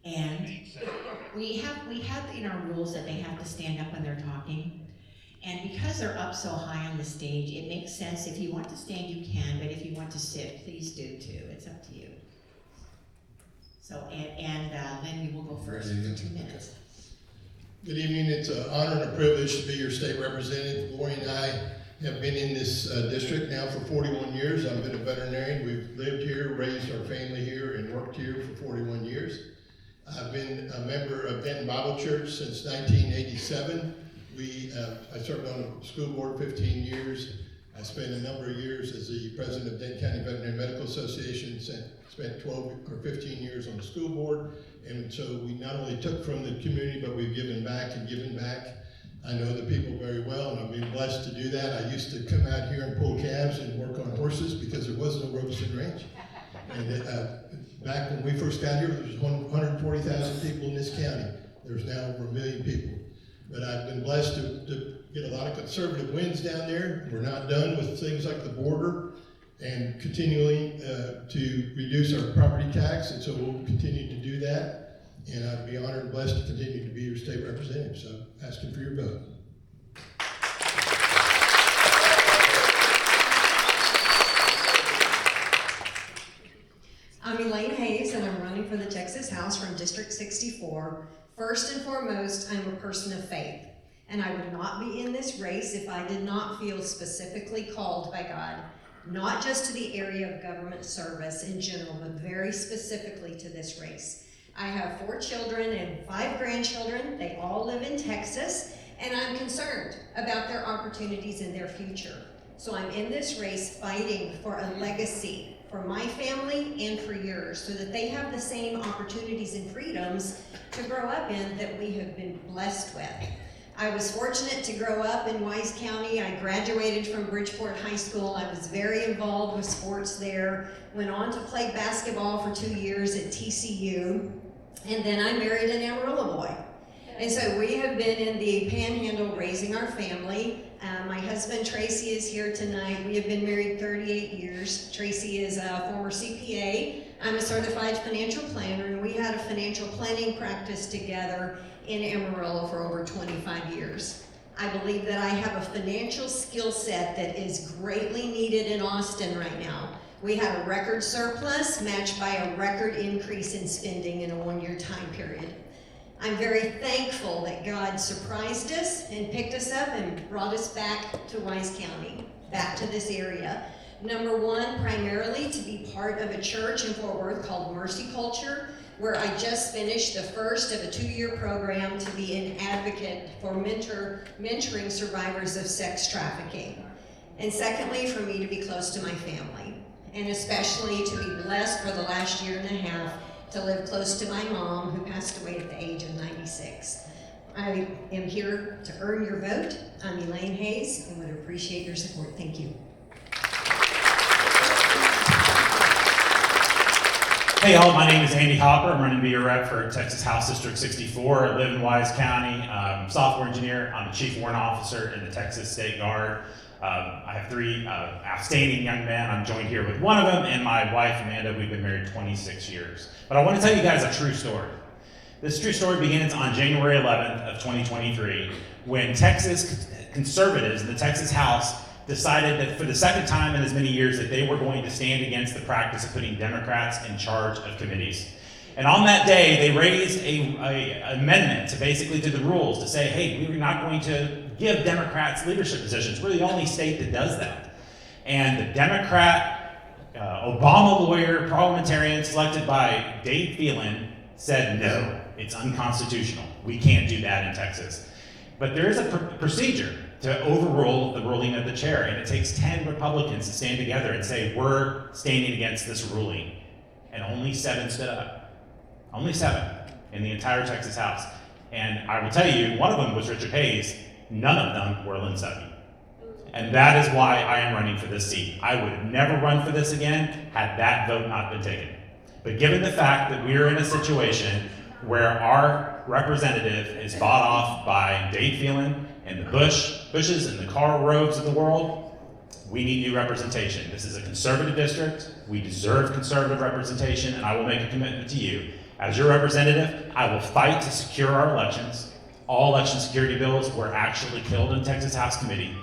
And we have in our rules that they have to stand up when they're talking. And because they're up so high on the stage, it makes sense. If you want to stand, you can, but if you want to sit, please do too. It's up to you. So, then we will go first for 2 minutes. Good evening. It's an honor and a privilege to be your state representative. Lori and I have been in this district now for 41 years. I've been a veterinarian. We've lived here, raised our family here, and worked here for 41 years. I've been a member of Denton Bible Church since 1987. I served on the school board 15 years. I spent a number of years as the president of Denton County Veterinary Medical Association, spent 12 or 15 years on the school board. And so we not only took from the community, but we've given back and given back. I know the people very well, and I've been blessed to do that. I used to come out here and pull calves and work on horses because there was no Robson Ranch. And back when we first got here, there was 140,000 people in this county. There's now over 1 million people. But I've been blessed to get a lot of conservative wins down there. We're not done with things like the border and continuing to reduce our property tax, and so we'll continue to do that. And I'd be honored and blessed to continue to be your state representative, so asking for your vote. I'm Elaine Hayes, and I'm running for the Texas House from District 64. First and foremost, I'm a person of faith, and I would not be in this race if I did not feel specifically called by God, not just to the area of government service in general, but very specifically to this race. I have 4 children and 5 grandchildren. They all live in Texas, and I'm concerned about their opportunities in their future. So I'm in this race fighting for a legacy for my family and for yours, so that they have the same opportunities and freedoms to grow up in that we have been blessed with. I was fortunate to grow up in Wise County. I graduated from Bridgeport High School. I was very involved with sports there, went on to play basketball for 2 years at TCU, and then I married an Amarillo boy. And so we have been in the Panhandle raising our family. My husband Tracy is here tonight. We have been married 38 years. Tracy is a former CPA. I'm a certified financial planner, and we had a financial planning practice together in Amarillo for over 25 years. I believe that I have a financial skill set that is greatly needed in Austin right now. We had a record surplus matched by a record increase in spending in a 1-year time period. I'm very thankful that God surprised us and picked us up and brought us back to Wise County, back to this area. Number one, primarily to be part of a church in Fort Worth called Mercy Culture, where I just finished the first of a 2-year program to be an advocate for mentoring survivors of sex trafficking. And secondly, for me to be close to my family, and especially to be blessed for the last 1.5 years to live close to my mom, who passed away at the age of 96. I am here to earn your vote. I'm Elaine Hayes and would appreciate your support. Thank you. Hey y'all, my name is Andy Hopper. I'm running to be your rep for Texas House District 64. I live in Wise County. I'm a software engineer. I'm a chief warrant officer in the Texas State Guard. I have 3 outstanding young men. I'm joined here with one of them, and my wife, Amanda. We've been married 26 years. But I want to tell you guys a true story. This true story begins on January 11th of 2023, when Texas conservatives in the Texas House decided that for the second time in as many years that they were going to stand against the practice of putting Democrats in charge of committees. And on that day, they raised a amendment to basically to the rules to say, hey, we're not going to give Democrats leadership positions. We're the only state that does that. And the Democrat, Obama lawyer, parliamentarian selected by Dave Phelan said, no, it's unconstitutional. We can't do that in Texas. But there is a procedure to overrule the ruling of the chair, and it takes 10 Republicans to stand together and say, we're standing against this ruling. And only 7 stood up. Only 7 in the entire Texas House. And I will tell you, one of them was Richard Hayes. None of them were Lynn Sutton. And that is why I am running for this seat. I would never run for this again had that vote not been taken. But given the fact that we are in a situation where our representative is bought off by Dave Phelan and the Bushes and the Karl Roves of the world, we need new representation. This is a conservative district. We deserve conservative representation, and I will make a commitment to you As your representative, I will fight to secure our elections. All election security bills were actually killed in Texas House Committee.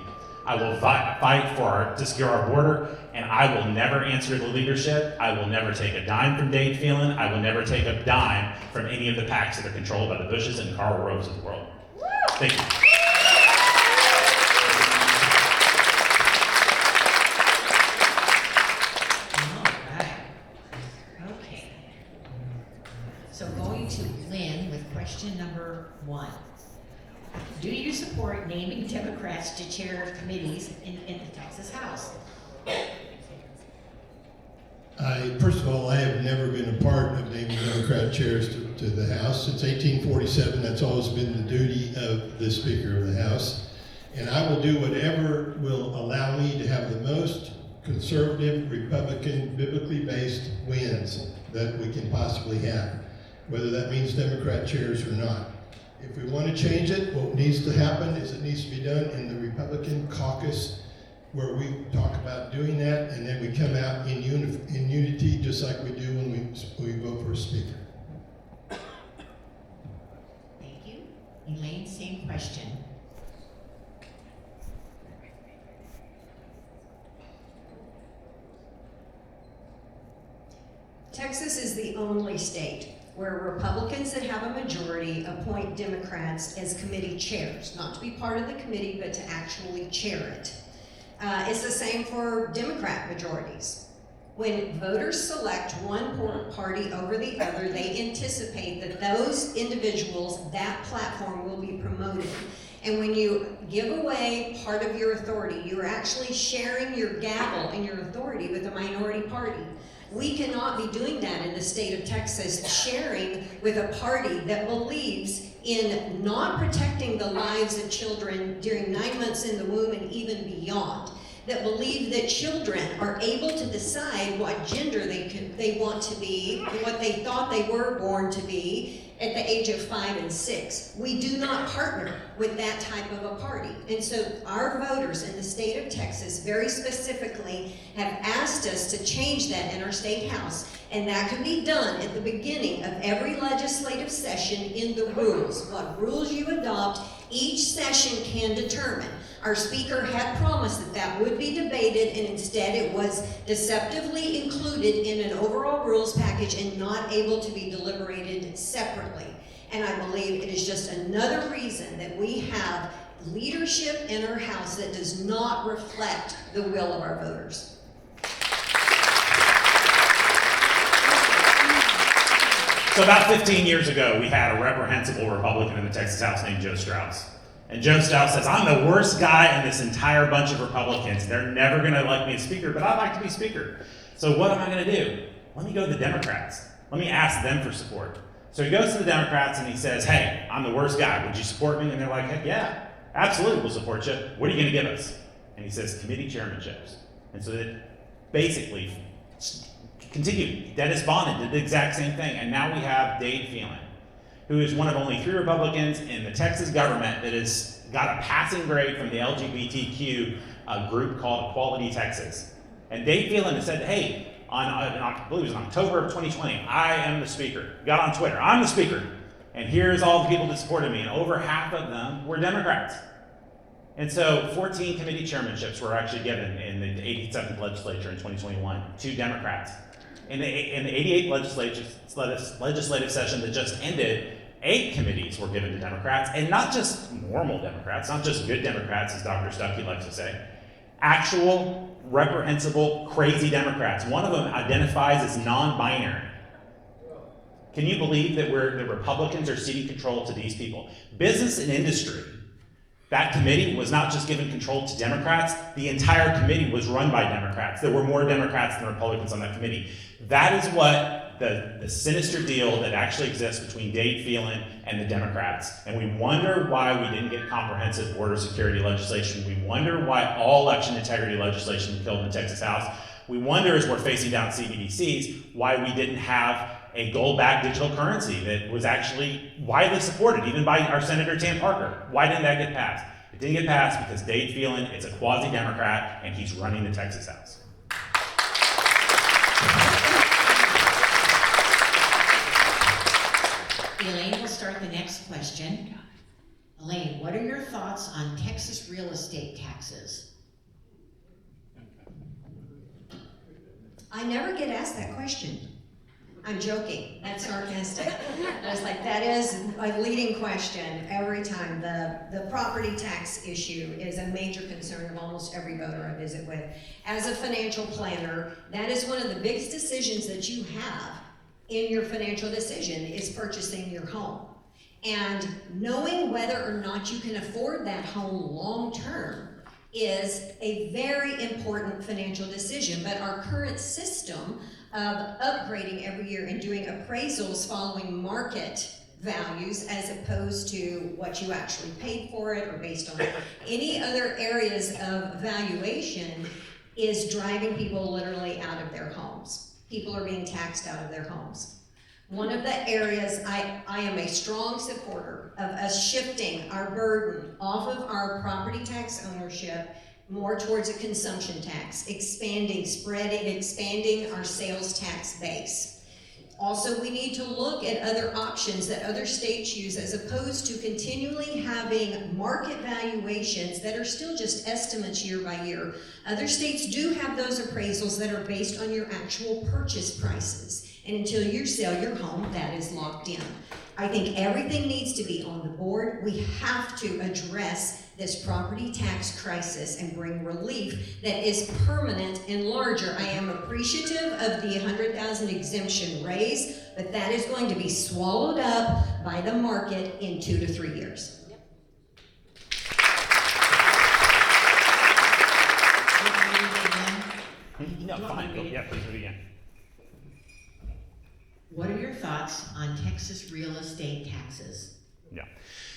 I will fight to secure our border, and I will never answer the leadership. I will never take a dime from Dade Phelan. I will never take a dime from any of the PACs that are controlled by the Bushes and Karl Roves of the world. Thank you. So going to Lynn with question number 1. Do you support naming Democrats to chair committees in the Texas House? First of all, I have never been a part of naming Democrat chairs to the House. Since 1847, that's always been the duty of the Speaker of the House. And I will do whatever will allow me to have the most conservative, Republican, biblically based wins that we can possibly have, whether that means Democrat chairs or not. If we want to change it, what needs to happen is it needs to be done in the Republican caucus, where we talk about doing that, and then we come out in unity, just like we do when we vote for a speaker. Thank you. Elaine, same question. Texas is the only state where Republicans that have a majority appoint Democrats as committee chairs, not to be part of the committee, but to actually chair it. It's the same for Democrat majorities. When voters select one party over the other, they anticipate that those individuals, that platform will be promoted. And when you give away part of your authority, you're actually sharing your gavel and your authority with a minority party. We cannot be doing that in the state of Texas, sharing with a party that believes in not protecting the lives of children during 9 months in the womb and even beyond, that believe that children are able to decide what gender they want to be, what they thought they were born to be at the age of 5 and 6. We do not partner with that type of a party. And so our voters in the state of Texas very specifically have asked us to change that in our state house. And that can be done at the beginning of every legislative session in the rules. What rules you adopt, each session can determine. Our speaker had promised that that would be debated, and instead it was deceptively included in an overall rules package and not able to be deliberated separately. And I believe it is just another reason that we have leadership in our House that does not reflect the will of our voters. So about 15 years ago, we had a reprehensible Republican in the Texas House named Joe Strauss. And Joe Strauss says, I'm the worst guy in this entire bunch of Republicans. They're never going to elect me as speaker, but I'd like to be speaker. So what am I going to do? Let me go to the Democrats. Let me ask them for support. So he goes to the Democrats and he says, hey, I'm the worst guy. Would you support me? And they're like, heck yeah, absolutely, we'll support you. What are you going to give us? And he says, committee chairmanships. And so that basically continued. Dennis Bonnen did the exact same thing. And now we have Dade Phelan, who is one of only 3 Republicans in the Texas government that has got a passing grade from the LGBTQ group called Equality Texas. And Dade Phelan has said, hey, I believe it was in October of 2020, I am the speaker. Got on Twitter, I'm the speaker. And here's all the people that supported me. And over half of them were Democrats. And so 14 committee chairmanships were actually given in the 87th legislature in 2021 to Democrats. In the 88th legislative session that just ended, 8 committees were given to Democrats, and not just normal Democrats, not just good Democrats, as Dr. Stuckey likes to say, actual, reprehensible, crazy Democrats. One of them identifies as non-binary. Can you believe that the Republicans are ceding control to these people? Business and industry. That committee was not just given control to Democrats, the entire committee was run by Democrats. There were more Democrats than Republicans on that committee. That is what the sinister deal that actually exists between Dade Phelan and the Democrats. And we wonder why we didn't get comprehensive border security legislation. We wonder why all election integrity legislation was killed in the Texas House. We wonder, as we're facing down CBDCs, why we didn't have a gold-backed digital currency that was actually widely supported, even by our Senator Tam Parker. Why didn't that get passed? It didn't get passed because Dade Phelan is a quasi-Democrat and he's running the Texas House. Elaine will start the next question. Elaine, what are your thoughts on Texas real estate taxes? I never get asked that question. I'm joking, that's sarcastic. I was like, that is a leading question every time. The property tax issue is a major concern of almost every voter I visit with. As a financial planner, that is one of the biggest decisions that you have in your financial decision is purchasing your home. And knowing whether or not you can afford that home long-term is a very important financial decision. But our current system of upgrading every year and doing appraisals following market values as opposed to what you actually paid for it or based on any other areas of valuation is driving people literally out of their homes. People are being taxed out of their homes. One of the areas I am a strong supporter of us shifting our burden off of our property tax ownership more towards a consumption tax, expanding our sales tax base. Also, we need to look at other options that other states use as opposed to continually having market valuations that are still just estimates year by year. Other states do have those appraisals that are based on your actual purchase prices. And until you sell your home, that is locked in. I think everything needs to be on the board. We have to address this property tax crisis and bring relief that is permanent and larger. I am appreciative of the 100,000 exemption raise, but that is going to be swallowed up by the market in 2 to 3 years. No, fine. Yeah, please do it again. What are your thoughts on Texas real estate taxes? Yeah.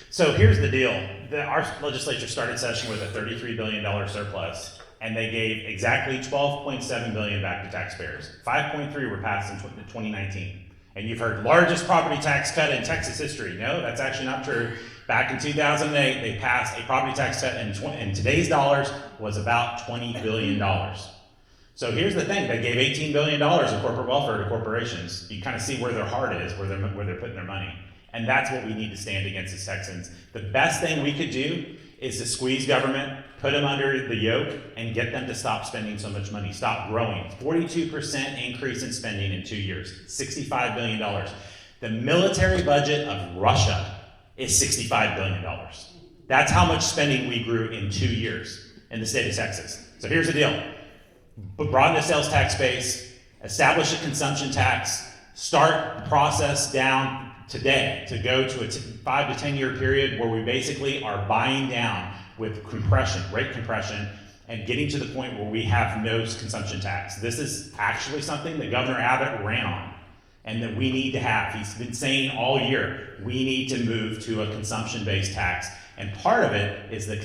So here's the deal. Our legislature started session with a $33 billion surplus, and they gave exactly $12.7 billion back to taxpayers. 5.3 were passed in 2019. And you've heard largest property tax cut in Texas history. No, that's actually not true. Back in 2008, they passed a property tax cut in today's dollars was about $20 billion. So here's the thing, they gave $18 billion in corporate welfare to corporations. You kind of see where their heart is, where they're putting their money. And that's what we need to stand against as Texans. The best thing we could do is to squeeze government, put them under the yoke, and get them to stop spending so much money, stop growing. 42% increase in spending in 2 years, $65 billion. The military budget of Russia is $65 billion. That's how much spending we grew in 2 years in the state of Texas. So here's the deal. Broaden the sales tax base, establish a consumption tax, start the process down today to go to a 5 to 10 year period where we basically are buying down with compression, rate compression, and getting to the point where we have no consumption tax. This is actually something that Governor Abbott ran on and that we need to have. He's been saying all year, we need to move to a consumption-based tax. And part of it is a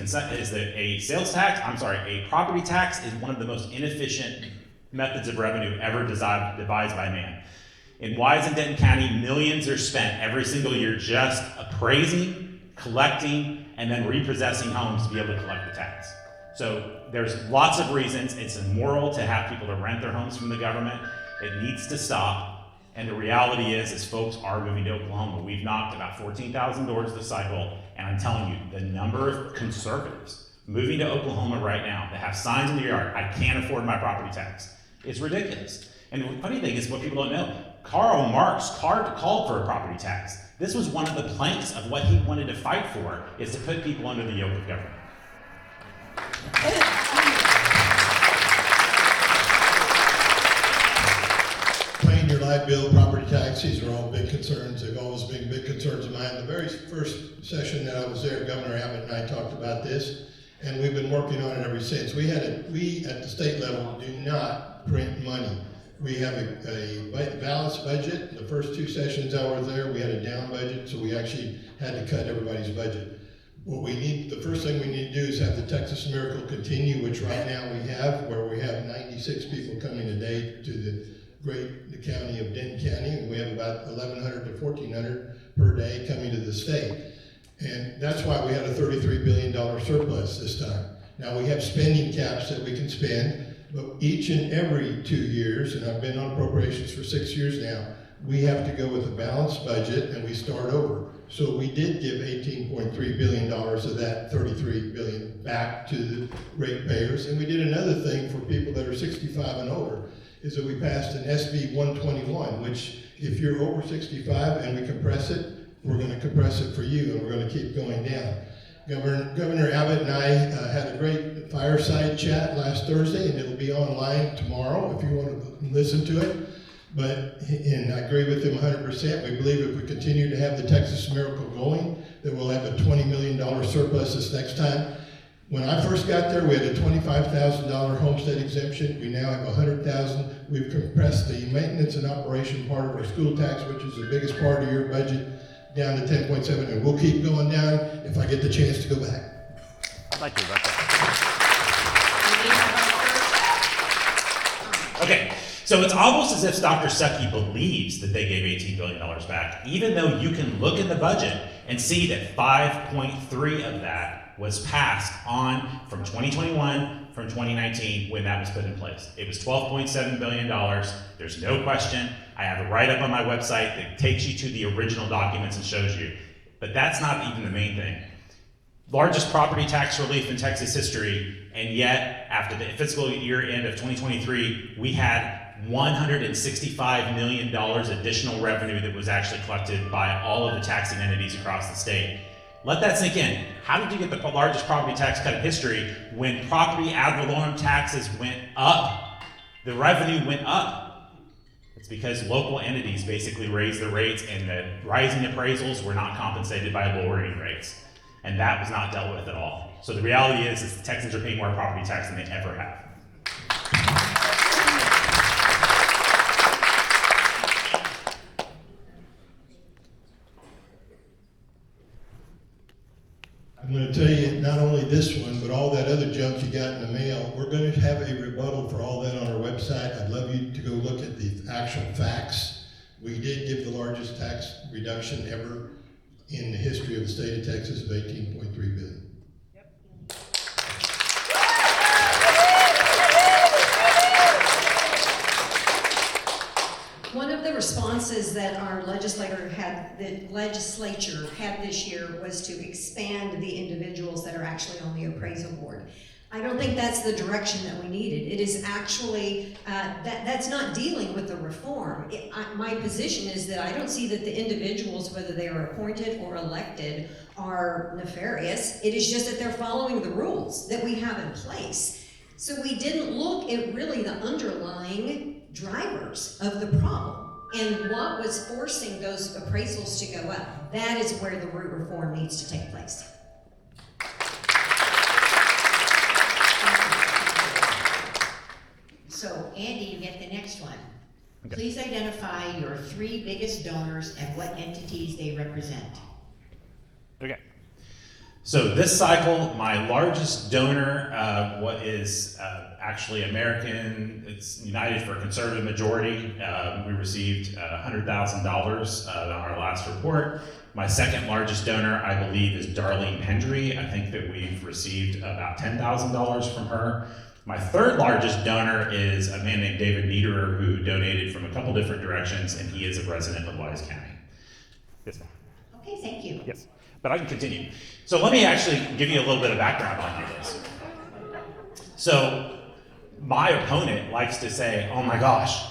property tax is one of the most inefficient methods of revenue ever devised by man. In Wise and Denton County, millions are spent every single year just appraising, collecting, and then repossessing homes to be able to collect the tax. So there's lots of reasons. It's immoral to have people to rent their homes from the government. It needs to stop. And the reality is folks are moving to Oklahoma. We've knocked about 14,000 doors this cycle, and I'm telling you, the number of conservatives moving to Oklahoma right now that have signs in their yard, I can't afford my property tax, it's ridiculous. And the funny thing is what people don't know, Karl Marx called for a property tax. This was one of the planks of what he wanted to fight for, is to put people under the yoke of government. Paying your light bill, property tax, these are all big concerns. They've always been big concerns of mine. The very first session that I was there, Governor Abbott and I talked about this, and we've been working on it ever since. We at the state level do not print money. We have a balanced budget. The first 2 sessions I was there, we had a down budget, so we actually had to cut everybody's budget. The first thing we need to do is have the Texas Miracle continue, which right now we have, where we have 96 people coming a day to the county of Denton County, and we have about 1,100 to 1,400 per day coming to the state. And that's why we had a $33 billion surplus this time. Now we have spending caps that we can spend, but each and every 2 years, and I've been on appropriations for 6 years now, we have to go with a balanced budget and we start over. So we did give $18.3 billion of that $33 billion back to the ratepayers. And we did another thing for people that are 65 and over, is that we passed an SB 121, which if you're over 65 and we compress it, we're going to compress it for you and we're going to keep going down. Governor Abbott and I had a great fireside chat last Thursday, and it'll be online tomorrow if you want to listen to it. And I agree with him 100%. We believe if we continue to have the Texas Miracle going, that we'll have a $20 million surplus this next time. When I first got there, we had a $25,000 homestead exemption. We now have $100,000. We've compressed the maintenance and operation part of our school tax, which is the biggest part of your budget, down to 10.7, and we'll keep going down if I get the chance to go back. I'd like to about that. Okay, so it's almost as if Dr. Stuckey believes that they gave $18 billion back, even though you can look in the budget and see that 5.3 of that was passed on from 2021, from 2019, when that was put in place. It was $12.7 billion. There's no question. I have a write-up on my website that takes you to the original documents and shows you. But that's not even the main thing. Largest property tax relief in Texas history, and yet, after the fiscal year end of 2023, we had $165 million additional revenue that was actually collected by all of the taxing entities across the state. Let that sink in. How did you get the largest property tax cut in history when property ad valorem taxes went up? The revenue went up. It's because local entities basically raised their rates, and the rising appraisals were not compensated by lowering rates. And that was not dealt with at all. So the reality is the Texans are paying more property tax than they ever have. I'm going to tell you, not only this one, but all that other junk you got in the mail, we're going to have a rebuttal for all that on our website. I'd love you to go look at the actual facts. We did give the largest tax reduction ever in the history of the state of Texas of $18.3 billion. One of the responses that our legislature had this year was to expand the individuals that are actually on the appraisal board. I don't think that's the direction that we needed. It is actually, that's not dealing with the reform. My position is that I don't see that the individuals, whether they are appointed or elected, are nefarious. It is just that they're following the rules that we have in place. So we didn't look at really the underlying drivers of the problem and what was forcing those appraisals to go up. That is where the root reform needs to take place. So Andy, you get the next one. Okay. Please identify your 3 biggest donors and what entities they represent. Okay. So this cycle, my largest donor is actually American. It's United for a Conservative Majority. We received $100,000 on our last report. My second largest donor, I believe, is Darlene Pendry. I think that we've received about $10,000 from her. My third largest donor is a man named David Niederer, who donated from a couple different directions, and he is a resident of Wise County. Yes, ma'am. Okay, thank you. Yes, but I can continue. So let me actually give you a little bit of background on this. So my opponent likes to say, oh my gosh,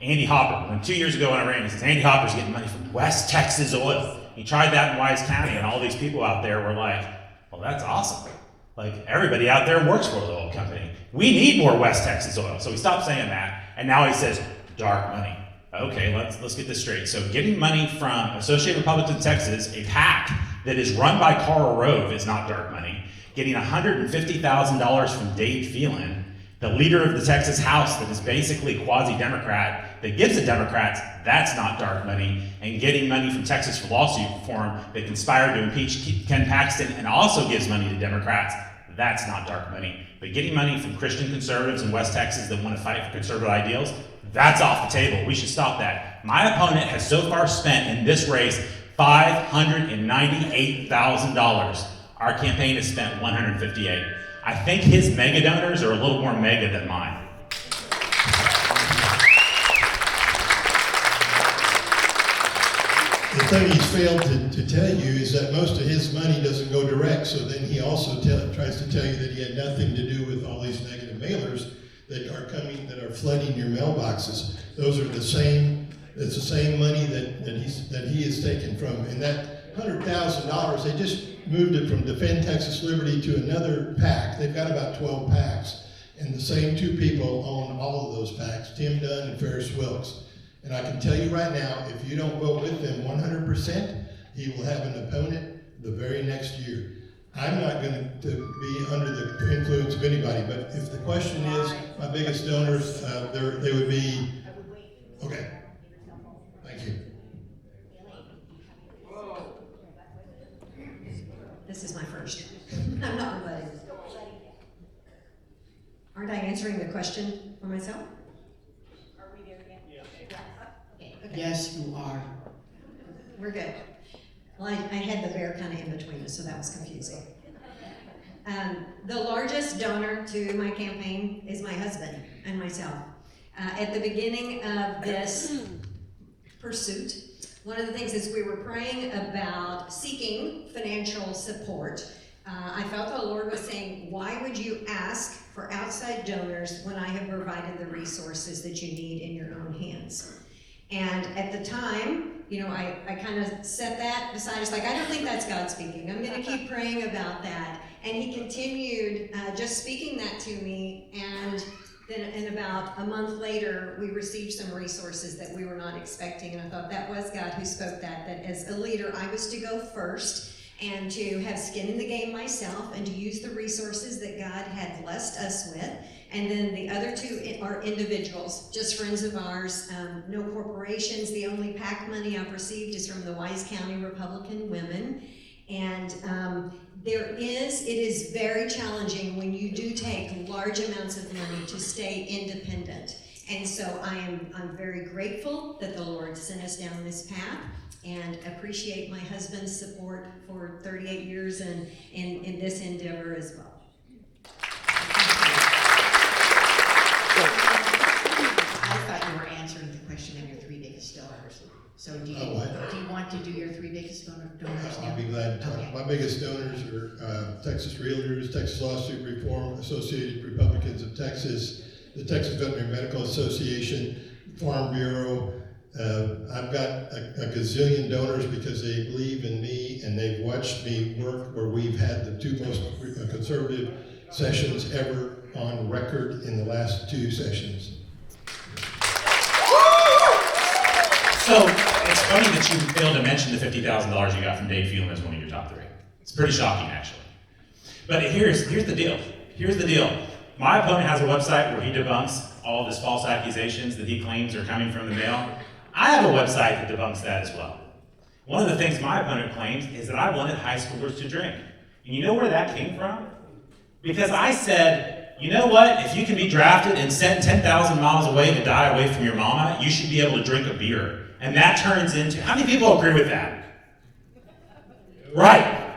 Andy Hopper, when 2 years ago when I ran, he says, Andy Hopper's getting money from West Texas Oil. He tried that in Wise County, and all these people out there were like, well, that's awesome. Like, everybody out there works for the oil company. We need more West Texas oil. So he stopped saying that, and now he says, dark money. Okay, let's get this straight. So getting money from Associated Republicans of Texas, a PAC that is run by Karl Rove, is not dark money. Getting $150,000 from Dave Phelan, the leader of the Texas House that is basically quasi-Democrat, that gives the Democrats, that's not dark money. And getting money from Texas for lawsuit reform that conspired to impeach Ken Paxton and also gives money to Democrats, that's not dark money. But getting money from Christian conservatives in West Texas that want to fight for conservative ideals, that's off the table. We should stop that. My opponent has so far spent in this race $598,000. Our campaign has spent $158,000. I think his mega donors are a little more mega than mine. The thing he's failed to tell you is that most of his money doesn't go direct, so then he also tries to tell you that he had nothing to do with all these negative mailers that are coming, that are flooding your mailboxes. Those are the same, it's the same money that he is taken from. And that $100,000, they just moved it from Defend Texas Liberty to another PAC. They've got about 12 PACs. And the same two people own all of those PACs, Tim Dunn and Ferris Wilkes. And I can tell you right now, if you don't vote with them 100%, he will have an opponent the very next year. I'm not going to be under the influence of anybody, but if the question is my biggest donors, they would be, okay, thank you. This is my first. I'm not rebutting. Aren't I answering the question for myself? Are we there yet? Okay. Yes, you are. We're good. Well, I had the bear kind of in between us, so that was confusing. The largest donor to my campaign is my husband and myself. At the beginning of this pursuit, one of the things is we were praying about seeking financial support. I felt the Lord was saying, why would you ask for outside donors when I have provided the resources that you need in your own hands? And at the time, you know, I kind of set that aside. It's like, I don't think that's God speaking. I'm going to keep praying about that. And he continued just speaking that to me. And then about a month later, we received some resources that we were not expecting. And I thought that was God who spoke that as a leader, I was to go first and to have skin in the game myself and to use the resources that God had blessed us with. And then the other two are individuals, just friends of ours, no corporations. The only PAC money I've received is from the Wise County Republican Women. And it is very challenging when you do take large amounts of money to stay independent. And so I'm very grateful that the Lord sent us down this path, and appreciate my husband's support for 38 years and in this endeavor as well. I thought you were answering the question of your three biggest donors. So do you want to do your three biggest donors now? I'll be glad to talk. Okay. My biggest donors are Texas Realtors, Texas Lawsuit Reform, Associated Republicans of Texas, the Texas Veterinary Medical Association, Farm Bureau. I've got a gazillion donors because they believe in me and they've watched me work where we've had the two most conservative sessions ever on record in the last two sessions. So it's funny that you failed to mention the $50,000 you got from Dave Phelan as one of your top three. It's pretty shocking, actually. But here's the deal. Here's the deal. My opponent has a website where he debunks all of his false accusations that he claims are coming from the mail. I have a website that debunks that as well. One of the things my opponent claims is that I wanted high schoolers to drink. And you know where that came from? Because I said, you know what? If you can be drafted and sent 10,000 miles away to die away from your mama, you should be able to drink a beer. And that turns into, how many people agree with that? Right.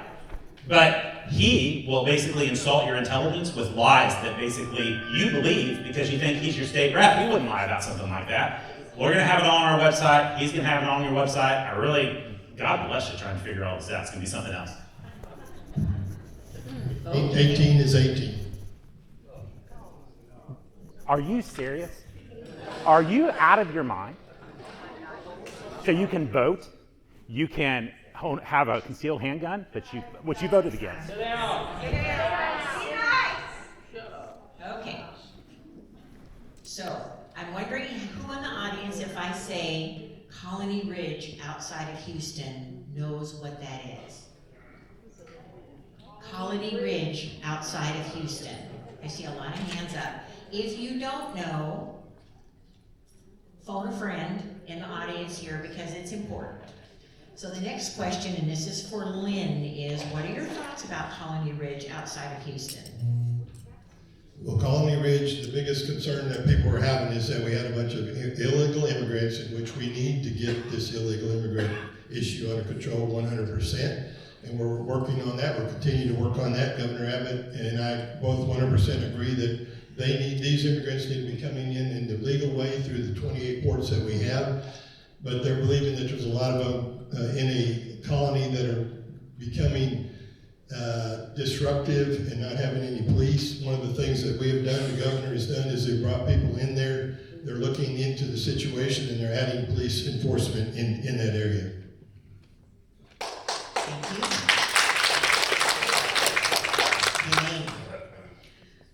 But he will basically insult your intelligence with lies that basically you believe because you think he's your state rep. He wouldn't lie about something like that. We're going to have it all on our website. He's going to have it on your website. God bless you trying to figure all this out. It's going to be something else. 18 is 18. Are you serious? Are you out of your mind? So you can vote, you can have a concealed handgun, which you voted against. Okay. So, I'm wondering who in the audience, if I say Colony Ridge outside of Houston, knows what that is? Colony Ridge outside of Houston. I see a lot of hands up. If you don't know, phone a friend in the audience here because it's important. So the next question, and this is for Lynn, is what are your thoughts about Colony Ridge outside of Houston? Well, Colony Ridge, the biggest concern that people were having is that we had a bunch of illegal immigrants, in which we need to get this illegal immigrant issue under control 100%. And we're working on that. We're continuing to work on that. Governor Abbott and I both 100% agree that these immigrants need to be coming in the legal way through the 28 ports that we have. But they're believing that there's a lot of them in a colony that are becoming disruptive and not having any police. One of the things that we have done, the governor has done, is they brought people in there. They're looking into the situation and they're adding police enforcement in that area. Thank you. Elaine.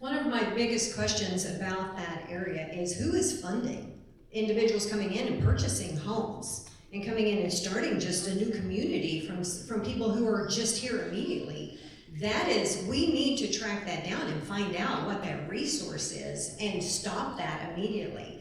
One of my biggest questions about that area is who is funding individuals coming in and purchasing homes and coming in and starting just a new community from people who are just here immediately. That is, we need to track that down and find out what that resource is and stop that immediately.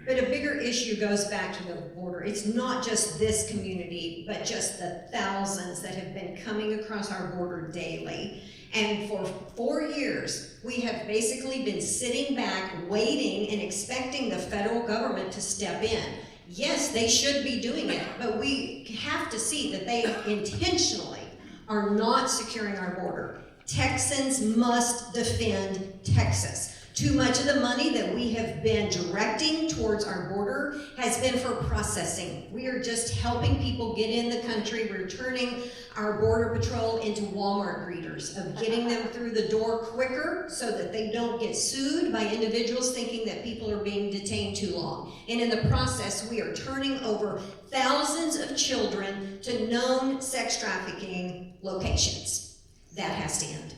But a bigger issue goes back to the border. It's not just this community, but just the thousands that have been coming across our border daily. And for 4 years, we have basically been sitting back, waiting and expecting the federal government to step in. Yes, they should be doing it, but we have to see that they intentionally are not securing our border. Texans must defend Texas. Too much of the money that we have been directing towards our border has been for processing. We are just helping people get in the country. We're turning our border patrol into Walmart greeters, of getting them through the door quicker so that they don't get sued by individuals thinking that people are being detained too long. And in the process, we are turning over thousands of children to known sex trafficking locations. That has to end.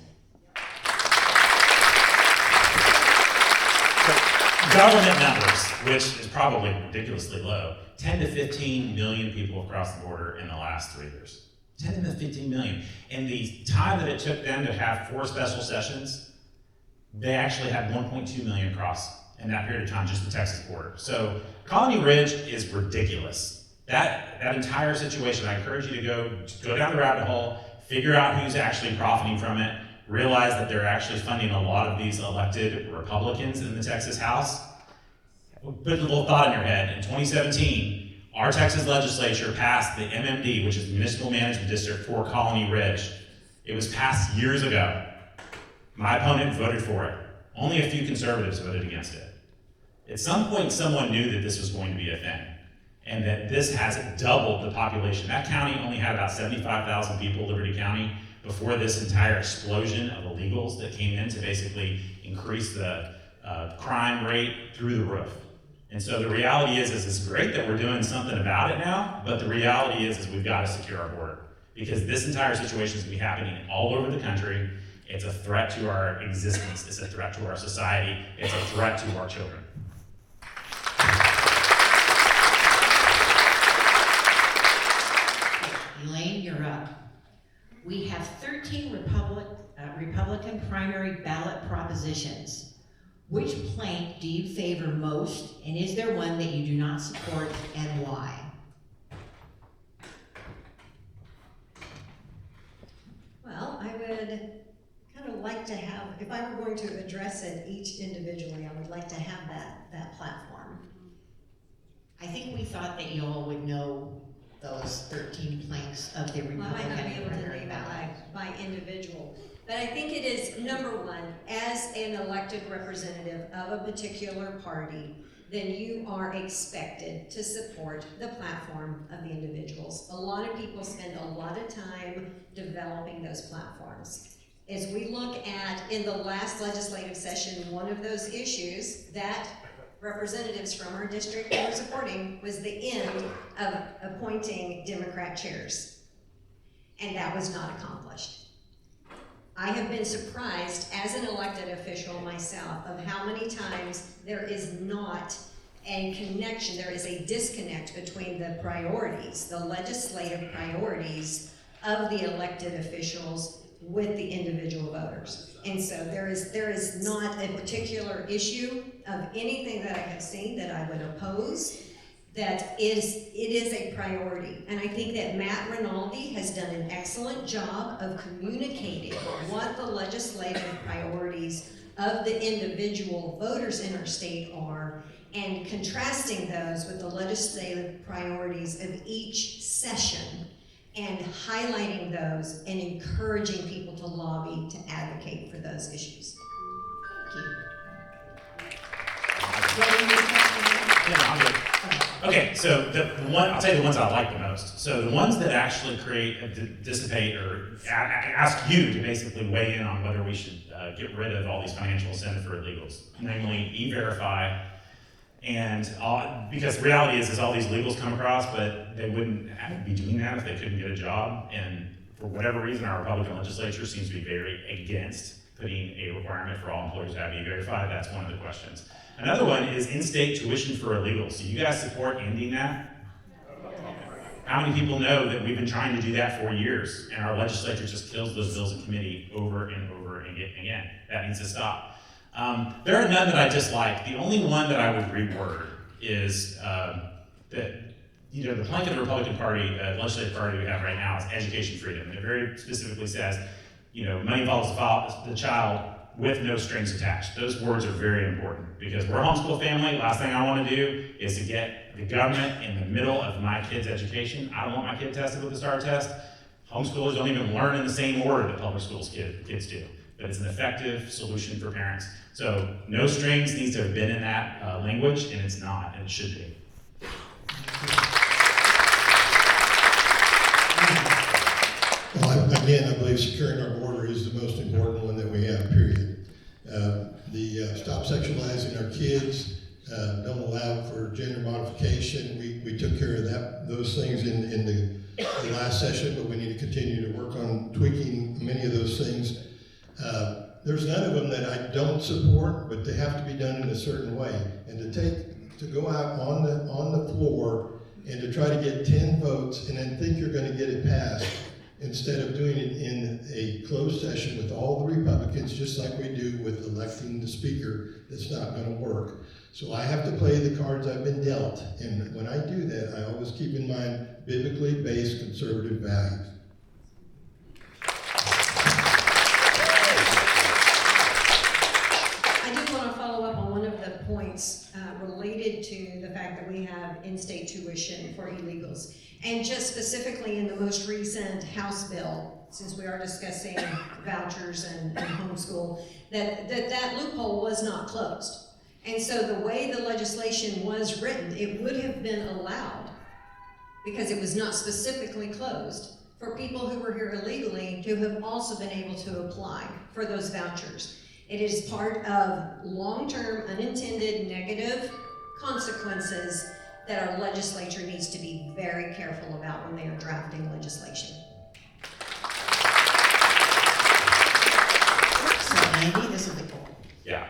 Government numbers, which is probably ridiculously low, 10 to 15 million people across the border in the last 3 years. 10 to 15 million. In the time that it took them to have 4 special sessions, they actually had 1.2 million across in that period of time, just the Texas border. So Colony Ridge is ridiculous. That entire situation, I encourage you to go down the rabbit hole, figure out who's actually profiting from it, realize that they're actually funding a lot of these elected Republicans in the Texas House. Put a little thought in your head. In 2017, our Texas legislature passed the MMD, which is Municipal Management District for Colony Ridge. It was passed years ago. My opponent voted for it. Only a few conservatives voted against it. At some point, someone knew that this was going to be a thing, and that this has doubled the population. That county only had about 75,000 people, Liberty County, before this entire explosion of illegals that came in to basically increase the crime rate through the roof. And so the reality is it's great that we're doing something about it now, but the reality is we've got to secure our border, because this entire situation is going to be happening all over the country. It's a threat to our existence. It's a threat to our society. It's a threat to our children. Elaine, you're up. We have 13 Republican primary ballot propositions. Which plank do you favor most, and is there one that you do not support, and why? Well, I would kind of like to have, if I were going to address it each individually, I would like to have that platform. I think we thought that you all would know those 13 planks of the Well, I might not be Republican able to primary name ballot. it by individual, but I think it is, number one, as an elected representative of a particular party, then you are expected to support the platform of the individuals. A lot of people spend a lot of time developing those platforms. As we look at, in the last legislative session, one of those issues that representatives from our district were supporting was the end of appointing Democrat chairs. And that was not accomplished. I have been surprised as an elected official myself of how many times there is not a connection, there is a disconnect between the priorities, the legislative priorities of the elected officials with the individual voters. And so there is not a particular issue of anything that I have seen that I would oppose, that it is a priority. And I think that Matt Rinaldi has done an excellent job of communicating what the legislative priorities of the individual voters in our state are, and contrasting those with the legislative priorities of each session, and highlighting those and encouraging people to lobby to advocate for those issues. Thank you. Yeah, I'm good. Okay, so the one, I'll tell you the ones I like the most. So the ones that actually dissipate or ask you to basically weigh in on whether we should get rid of all these financial incentive for illegals, namely E-Verify, and because the reality is all these illegals come across, but they wouldn't be doing that if they couldn't get a job, and for whatever reason, our Republican legislature seems to be very against putting a requirement for all employers to have E-Verify. That's one of the questions. Another one is in-state tuition for illegals. Do you guys support ending that? How many people know that we've been trying to do that for years, and our legislature just kills those bills in committee over and over and again? That needs to stop. There are none that I dislike. The only one that I would reword is that, the plank of the Republican Party, legislative party we have right now is education freedom. It very specifically says, money follows the child with no strings attached. Those words are very important because we're a homeschool family. Last thing I want to do is to get the government in the middle of my kid's education. I don't want my kid tested with a STAR test. Homeschoolers don't even learn in the same order that public schools kids do. But it's an effective solution for parents. So no strings needs to have been in that language, and it's not, and it should be. Well, again, I believe securing our border is the most important one that we have, period. Stop sexualizing our kids, don't allow for gender modification. We took care of those things in the last session, but we need to continue to work on tweaking many of those things. There's none of them that I don't support, but they have to be done in a certain way. And to go out on the floor and to try to get 10 votes and then think you're going to get it passed, instead of doing it in a closed session with all the Republicans, just like we do with electing the speaker, that's not going to work. So I have to play the cards I've been dealt. And when I do that, I always keep in mind biblically based conservative values. Points related to the fact that we have in-state tuition for illegals. And just specifically in the most recent House bill, since we are discussing vouchers and homeschool, that loophole was not closed. And so the way the legislation was written, it would have been allowed, because it was not specifically closed, for people who were here illegally to have also been able to apply for those vouchers. It is part of long-term unintended negative consequences that our legislature needs to be very careful about when they are drafting legislation. So Andy, this is the goal. Yeah.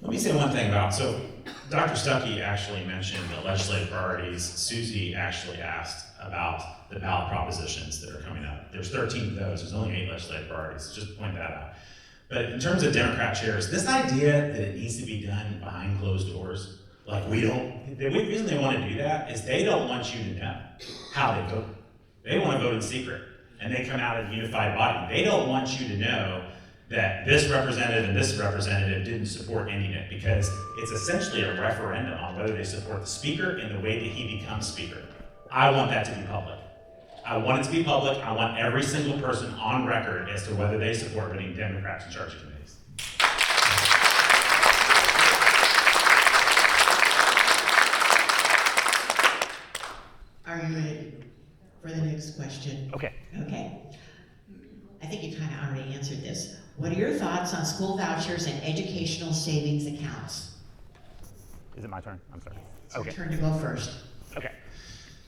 Let me say one thing so Dr. Stuckey actually mentioned the legislative priorities. Susie actually asked about the ballot propositions that are coming up. There's 13 of those. There's only 8 legislative priorities. Just point that out. But in terms of Democrat chairs, this idea that it needs to be done behind closed doors, the reason they want to do that is they don't want you to know how they vote. They want to vote in secret, and they come out as a unified body. They don't want you to know that this representative and this representative didn't support ending it, because it's essentially a referendum on whether they support the speaker and the way that he becomes speaker. I want that to be public. I want it to be public. I want every single person on record as to whether they support putting Democrats in charge of committees. Are you ready for the next question? Okay. Okay. I think you kind of already answered this. What are your thoughts on school vouchers and educational savings accounts? Is it my turn? I'm sorry. It's your Okay. turn to go first. Okay.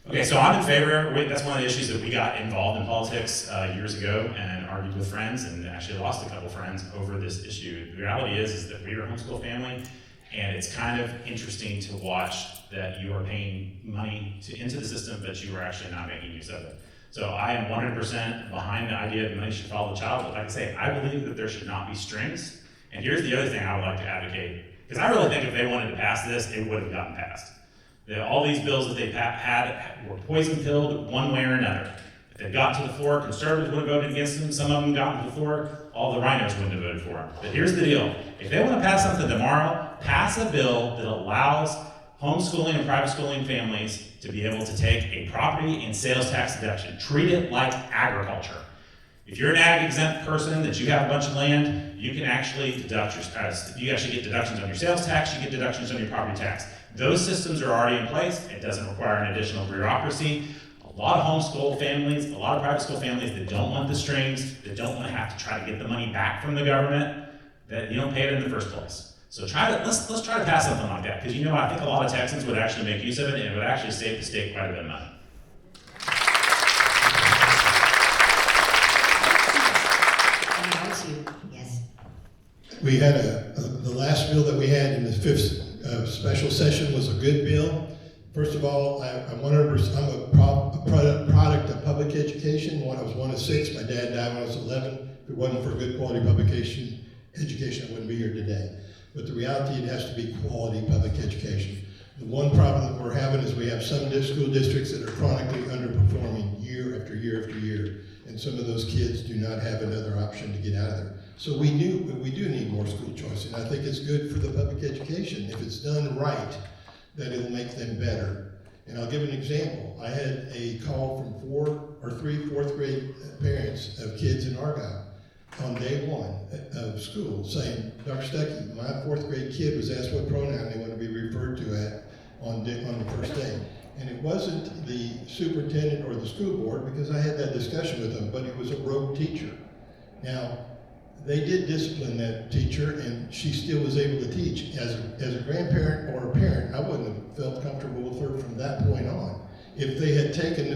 Okay, so I'm in favor. That's one of the issues that we got involved in politics years ago and argued with friends, and actually lost a couple friends over this issue. The reality is that we're a homeschool family, and it's kind of interesting to watch that you are paying money into the system, but you are actually not making use of it. So I am 100% behind the idea that money should follow the child, but like I say, I believe that there should not be strings. And here's the other thing I would like to advocate, because I really think if they wanted to pass this, it would have gotten passed. All these bills that they had were poison-pilled one way or another. If they got to the floor, conservatives would have voted against them. Some of them got to the floor, all the rhinos wouldn't have voted for them. But here's the deal. If they want to pass something tomorrow, pass a bill that allows homeschooling and private schooling families to be able to take a property and sales tax deduction. Treat it like agriculture. If you're an ag exempt person, that you have a bunch of land, you can actually deduct you actually get deductions on your sales tax, you get deductions on your property tax. Those systems are already in place. It doesn't require an additional bureaucracy. A lot of homeschool families, a lot of private school families that don't want the strings, that don't want to have to try to get the money back from the government, that you don't pay it in the first place. So let's try to pass something like that, because I think a lot of Texans would actually make use of it, and it would actually save the state quite a bit of money. Yes. We had the last bill that we had in the fifth special session was a good bill. First of all, I'm a product of public education. I was one of 6. My dad died when I was 11. If it wasn't for good quality education, I wouldn't be here today. But the reality, it has to be quality public education. The one problem that we're having is we have some school districts that are chronically underperforming year after year after year. And some of those kids do not have another option to get out of there. So we do need more school choice, and I think it's good for the public education. If it's done right, that it'll make them better. And I'll give an example. I had a call from 3 fourth grade parents of kids in Argyle on day 1 of school saying, Dr. Stuckey, my 4th grade kid was asked what pronoun they want to be referred to on the first day. And it wasn't the superintendent or the school board, because I had that discussion with them, but it was a rogue teacher. Now, they did discipline that teacher, and she still was able to teach. As a grandparent or a parent, I wouldn't have felt comfortable with her from that point on. If they had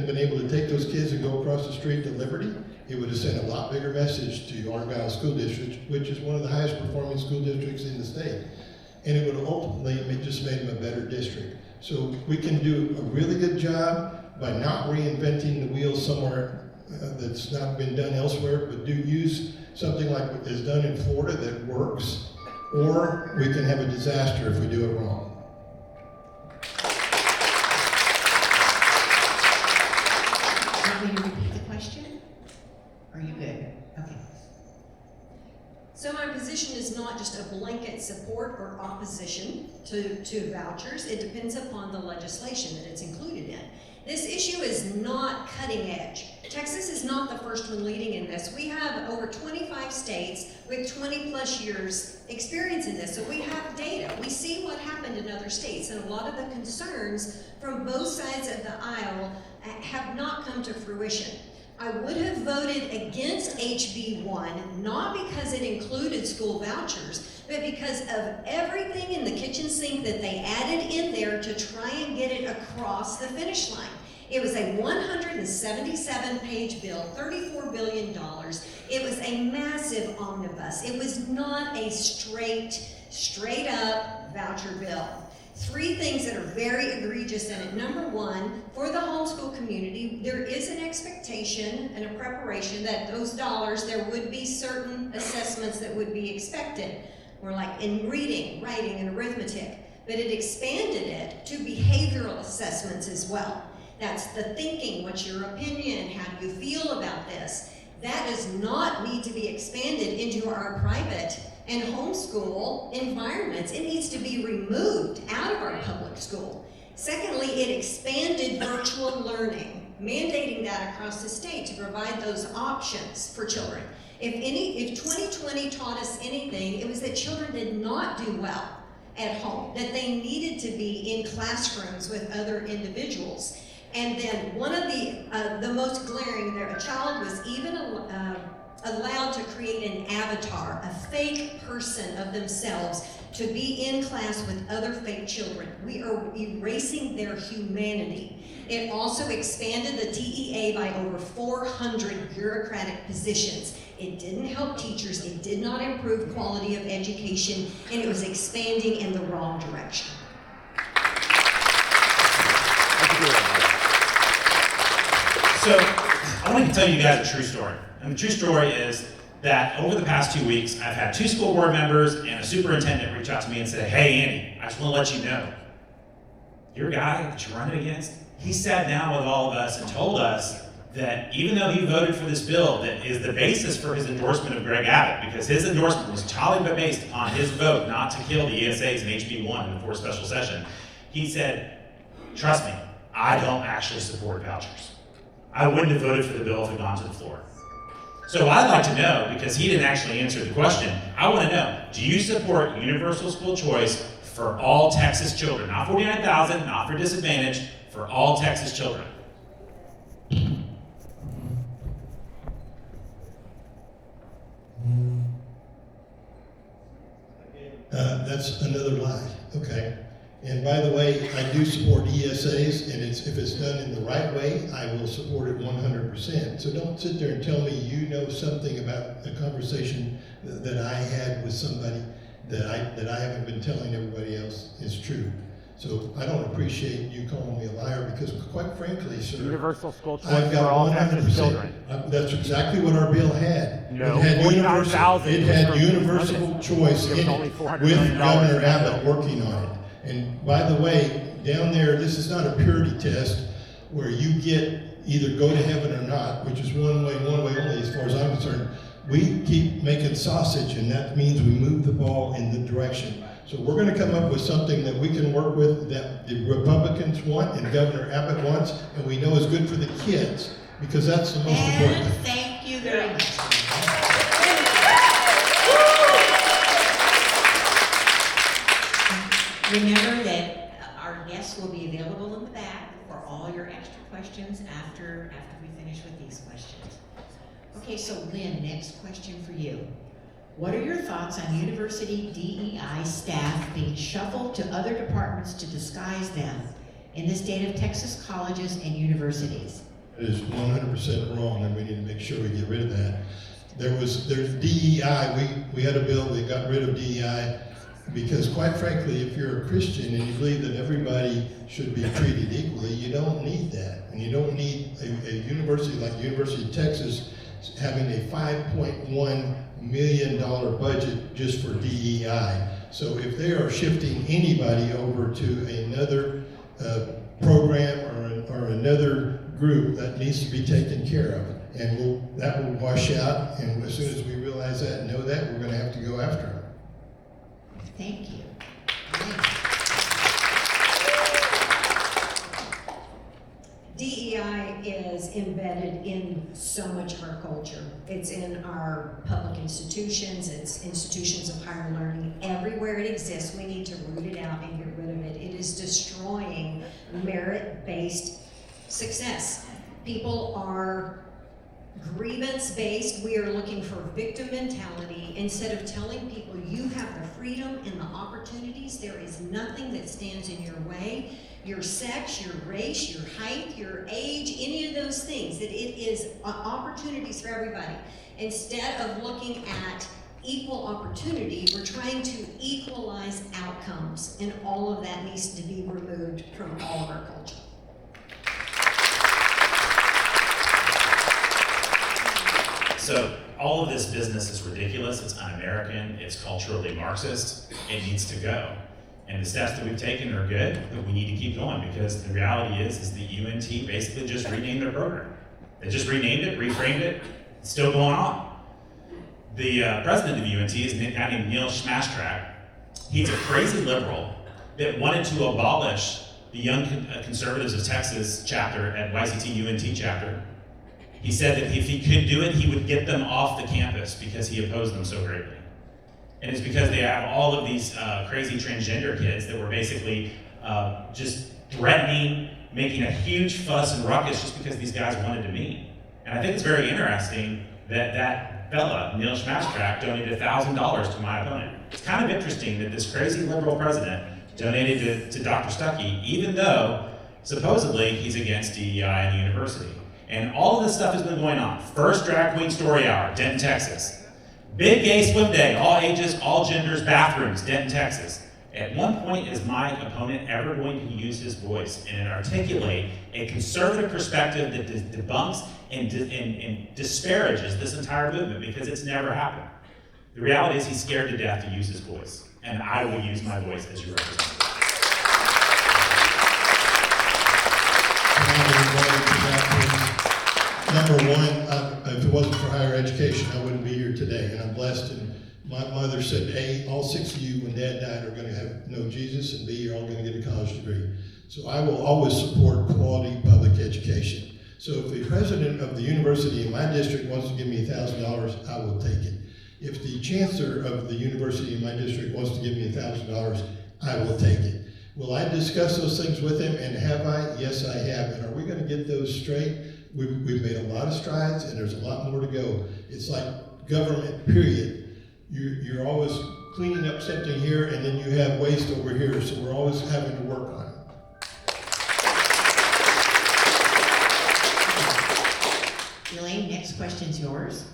been able to take those kids and go across the street to Liberty, it would have sent a lot bigger message to Argyle School District, which is one of the highest performing school districts in the state. And it would have ultimately just made them a better district. So we can do a really good job by not reinventing the wheel somewhere that's not been done elsewhere, but use something like what is done in Florida that works, or we can have a disaster if we do it wrong. Want me to repeat the question? Are you good? Okay. So my position is not just a blanket support or opposition to vouchers. It depends upon the legislation that it's included in. This issue is not cutting edge. Texas is not the first one leading in this. We have over 25 states with 20 plus years experience in this. So we have data. We see what happened in other states, and a lot of the concerns from both sides of the aisle have not come to fruition. I would have voted against HB 1, not because it included school vouchers, but because of everything in the kitchen sink that they added in there to try and get it across the finish line. It was a 177-page bill, $34 billion. It was a massive omnibus. It was not a straight up voucher bill. 3 things that are very egregious in it. Number 1, for the homeschool community, there is an expectation and a preparation that those dollars, there would be certain assessments that would be expected. We're like in reading, writing, and arithmetic. But it expanded it to behavioral assessments as well. That's the thinking, what's your opinion, how do you feel about this? That does not need to be expanded into our private and homeschool environments. It needs to be removed out of our public school. Secondly, it expanded virtual learning, mandating that across the state to provide those options for children. If 2020 taught us anything, it was that children did not do well at home, that they needed to be in classrooms with other individuals. And then one of the most glaring there, a child was even allowed to create an avatar, a fake person of themselves, to be in class with other fake children. We are erasing their humanity. It also expanded the TEA by over 400 bureaucratic positions. It didn't help teachers, it did not improve quality of education, and it was expanding in the wrong direction. So, I want to tell you guys a true story. And the true story is that over the past 2 weeks, I've had 2 school board members and a superintendent reach out to me and say, hey, Andy, I just want to let you know, your guy that you're running against, he sat down with all of us and told us that even though he voted for this bill that is the basis for his endorsement of Greg Abbott, because his endorsement was entirely based on his vote not to kill the ESAs in HB 1 in the 4th special session, he said, trust me, I don't actually support vouchers. I wouldn't have voted for the bill if it had gone to the floor. So I'd like to know, because he didn't actually answer the question, I want to know, do you support universal school choice for all Texas children, not 49,000, not for disadvantaged, for all Texas children. That's another lie, okay? And by the way, I do support ESAs, and if it's done in the right way, I will support it 100%. So don't sit there and tell me you know something about a conversation that I had with somebody that I haven't been telling everybody else is true. So I don't appreciate you calling me a liar, because quite frankly, sir, Universal school choice I've for got all 100%. Texas children. That's exactly what our bill had. No, It had 49,000 It was had for- universal choice There was in only it, $400 with million Governor in that Abbott bill. working on it. And by the way, down there, this is not a purity test where you get either go to heaven or not, which is one way only, as far as I'm concerned. We keep making sausage, and that means we move the ball in the direction. So we're going to come up with something that we can work with, that the Republicans want and Governor Abbott wants, and we know is good for the kids, because that's the most important And thing. thank you very much. Remember that our guests will be available in the back for all your extra questions after we finish with these questions. Okay, so Lynn, next question for you. What are your thoughts on university DEI staff being shuffled to other departments to disguise them in the state of Texas colleges and universities? It is 100% wrong, and we need to make sure we get rid of that. There's DEI, we had a bill that got rid of DEI, because quite frankly, if you're a Christian and you believe that everybody should be treated equally, you don't need that. And you don't need a university like the University of Texas having a $5.1 million budget just for DEI. So if they are shifting anybody over to another program or another group, that needs to be taken care of. And that will wash out, and as soon as we realize that and know that, we're gonna have to go after them. Thank you. DEI is embedded in so much of our culture. It's in our public institutions, it's institutions of higher learning. Everywhere it exists, we need to root it out and get rid of it. It is destroying merit-based success. People are grievance-based. We are looking for victim mentality instead of telling people you have the freedom and the opportunities. There is nothing that stands in your way. Your sex, your race, your height, your age, any of those things, that it is opportunities for everybody. Instead of looking at equal opportunity, we're trying to equalize outcomes, and all of that needs to be removed from all of our culture. So all of this business is ridiculous, it's un-American, it's culturally Marxist, it needs to go. And the steps that we've taken are good, but we need to keep going, because the reality is the UNT basically just renamed their program. They just renamed it, reframed it, it's still going on. The president of UNT is a guy named Neil Schmastrak. He's a crazy liberal that wanted to abolish the Young Conservatives of Texas chapter at YCT UNT chapter. He said that if he could do it, he would get them off the campus because he opposed them so greatly. And it's because they have all of these crazy transgender kids that were basically just threatening, making a huge fuss and ruckus just because these guys wanted to meet. And I think it's very interesting that that fella, Neil Schmastrak, donated $1,000 to my opponent. It's kind of interesting that this crazy liberal president donated to Dr. Stuckey, even though supposedly he's against DEI in the university. And all of this stuff has been going on. First drag queen story hour, Denton, Texas. Big gay swim day, all ages, all genders, bathrooms, Denton, Texas. At one point, is my opponent ever going to use his voice and articulate a conservative perspective that debunks and disparages this entire movement, because it's never happened? The reality is he's scared to death to use his voice, and I will use my voice as your representative. Number one, if it wasn't for higher education, I wouldn't be here today, and I'm blessed. And my mother said, A, all 6 of you, when Dad died, are going to know Jesus, and B, you're all going to get a college degree. So I will always support quality public education. So if the president of the university in my district wants to give me $1,000, I will take it. If the chancellor of the university in my district wants to give me $1,000, I will take it. Will I discuss those things with him, and have I? Yes, I have. And are we gonna get those straight? We've made a lot of strides, and there's a lot more to go. It's like government, period. You're always cleaning up something here, and then you have waste over here, so we're always having to work on it. Elaine, next question's yours.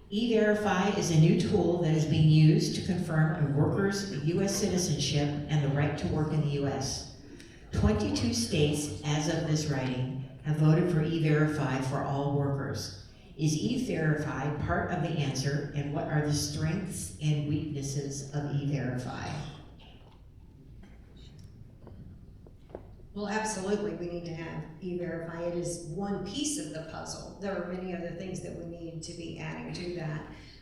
E-Verify is a new tool that is being used to confirm a worker's U.S. citizenship and the right to work in the U.S. 22 states, as of this writing, have voted for E-Verify for all workers. Is E-Verify part of the answer, and what are the strengths and weaknesses of E-Verify? Well, absolutely, we need to have E-Verify. It is one piece of the puzzle. There are many other things that we need to be adding to that.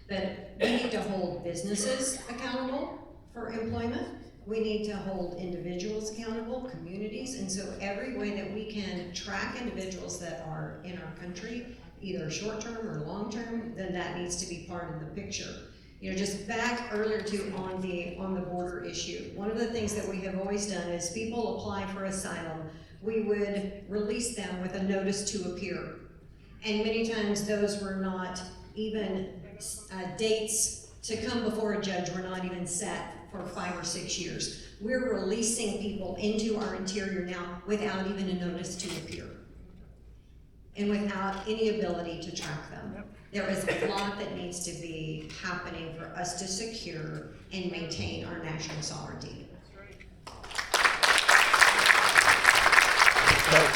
But we need to hold businesses accountable for employment. We need to hold individuals accountable, communities, and so every way that we can track individuals that are in our country, either short-term or long-term, then that needs to be part of the picture. You know, just back earlier to on the border issue, one of the things that we have always done is people apply for asylum, we would release them with a notice to appear. And many times those were not even dates to come before a judge were not even set for 5 or 6 years. We're releasing people into our interior now without even a notice to appear and without any ability to track them. There is a lot that needs to be happening for us to secure and maintain our national sovereignty.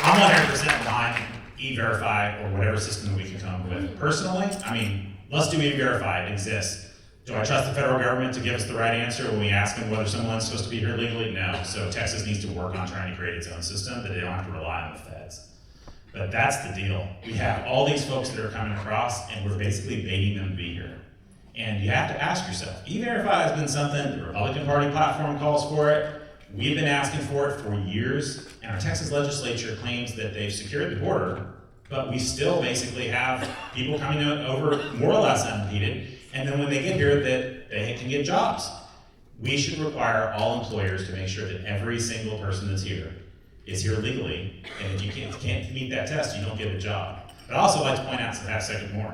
I'm 100% behind E-Verify or whatever system that we can come up with. Personally, I mean, let's do E-Verify, it exists. Do I trust the federal government to give us the right answer when we ask them whether someone's supposed to be here legally? No. So Texas needs to work on trying to create its own system that they don't have to rely on the feds. But that's the deal. We have all these folks that are coming across, and we're basically baiting them to be here. And you have to ask yourself, E-Verify has been something, the Republican Party platform calls for it, we've been asking for it for years, and our Texas legislature claims that they've secured the border, but we still basically have people coming over more or less unimpeded, and then when they get here, that they can get jobs. We should require all employers to make sure that every single person that's here is here legally, and if you can't meet that test, you don't get a job. But I also like to point out to that second more.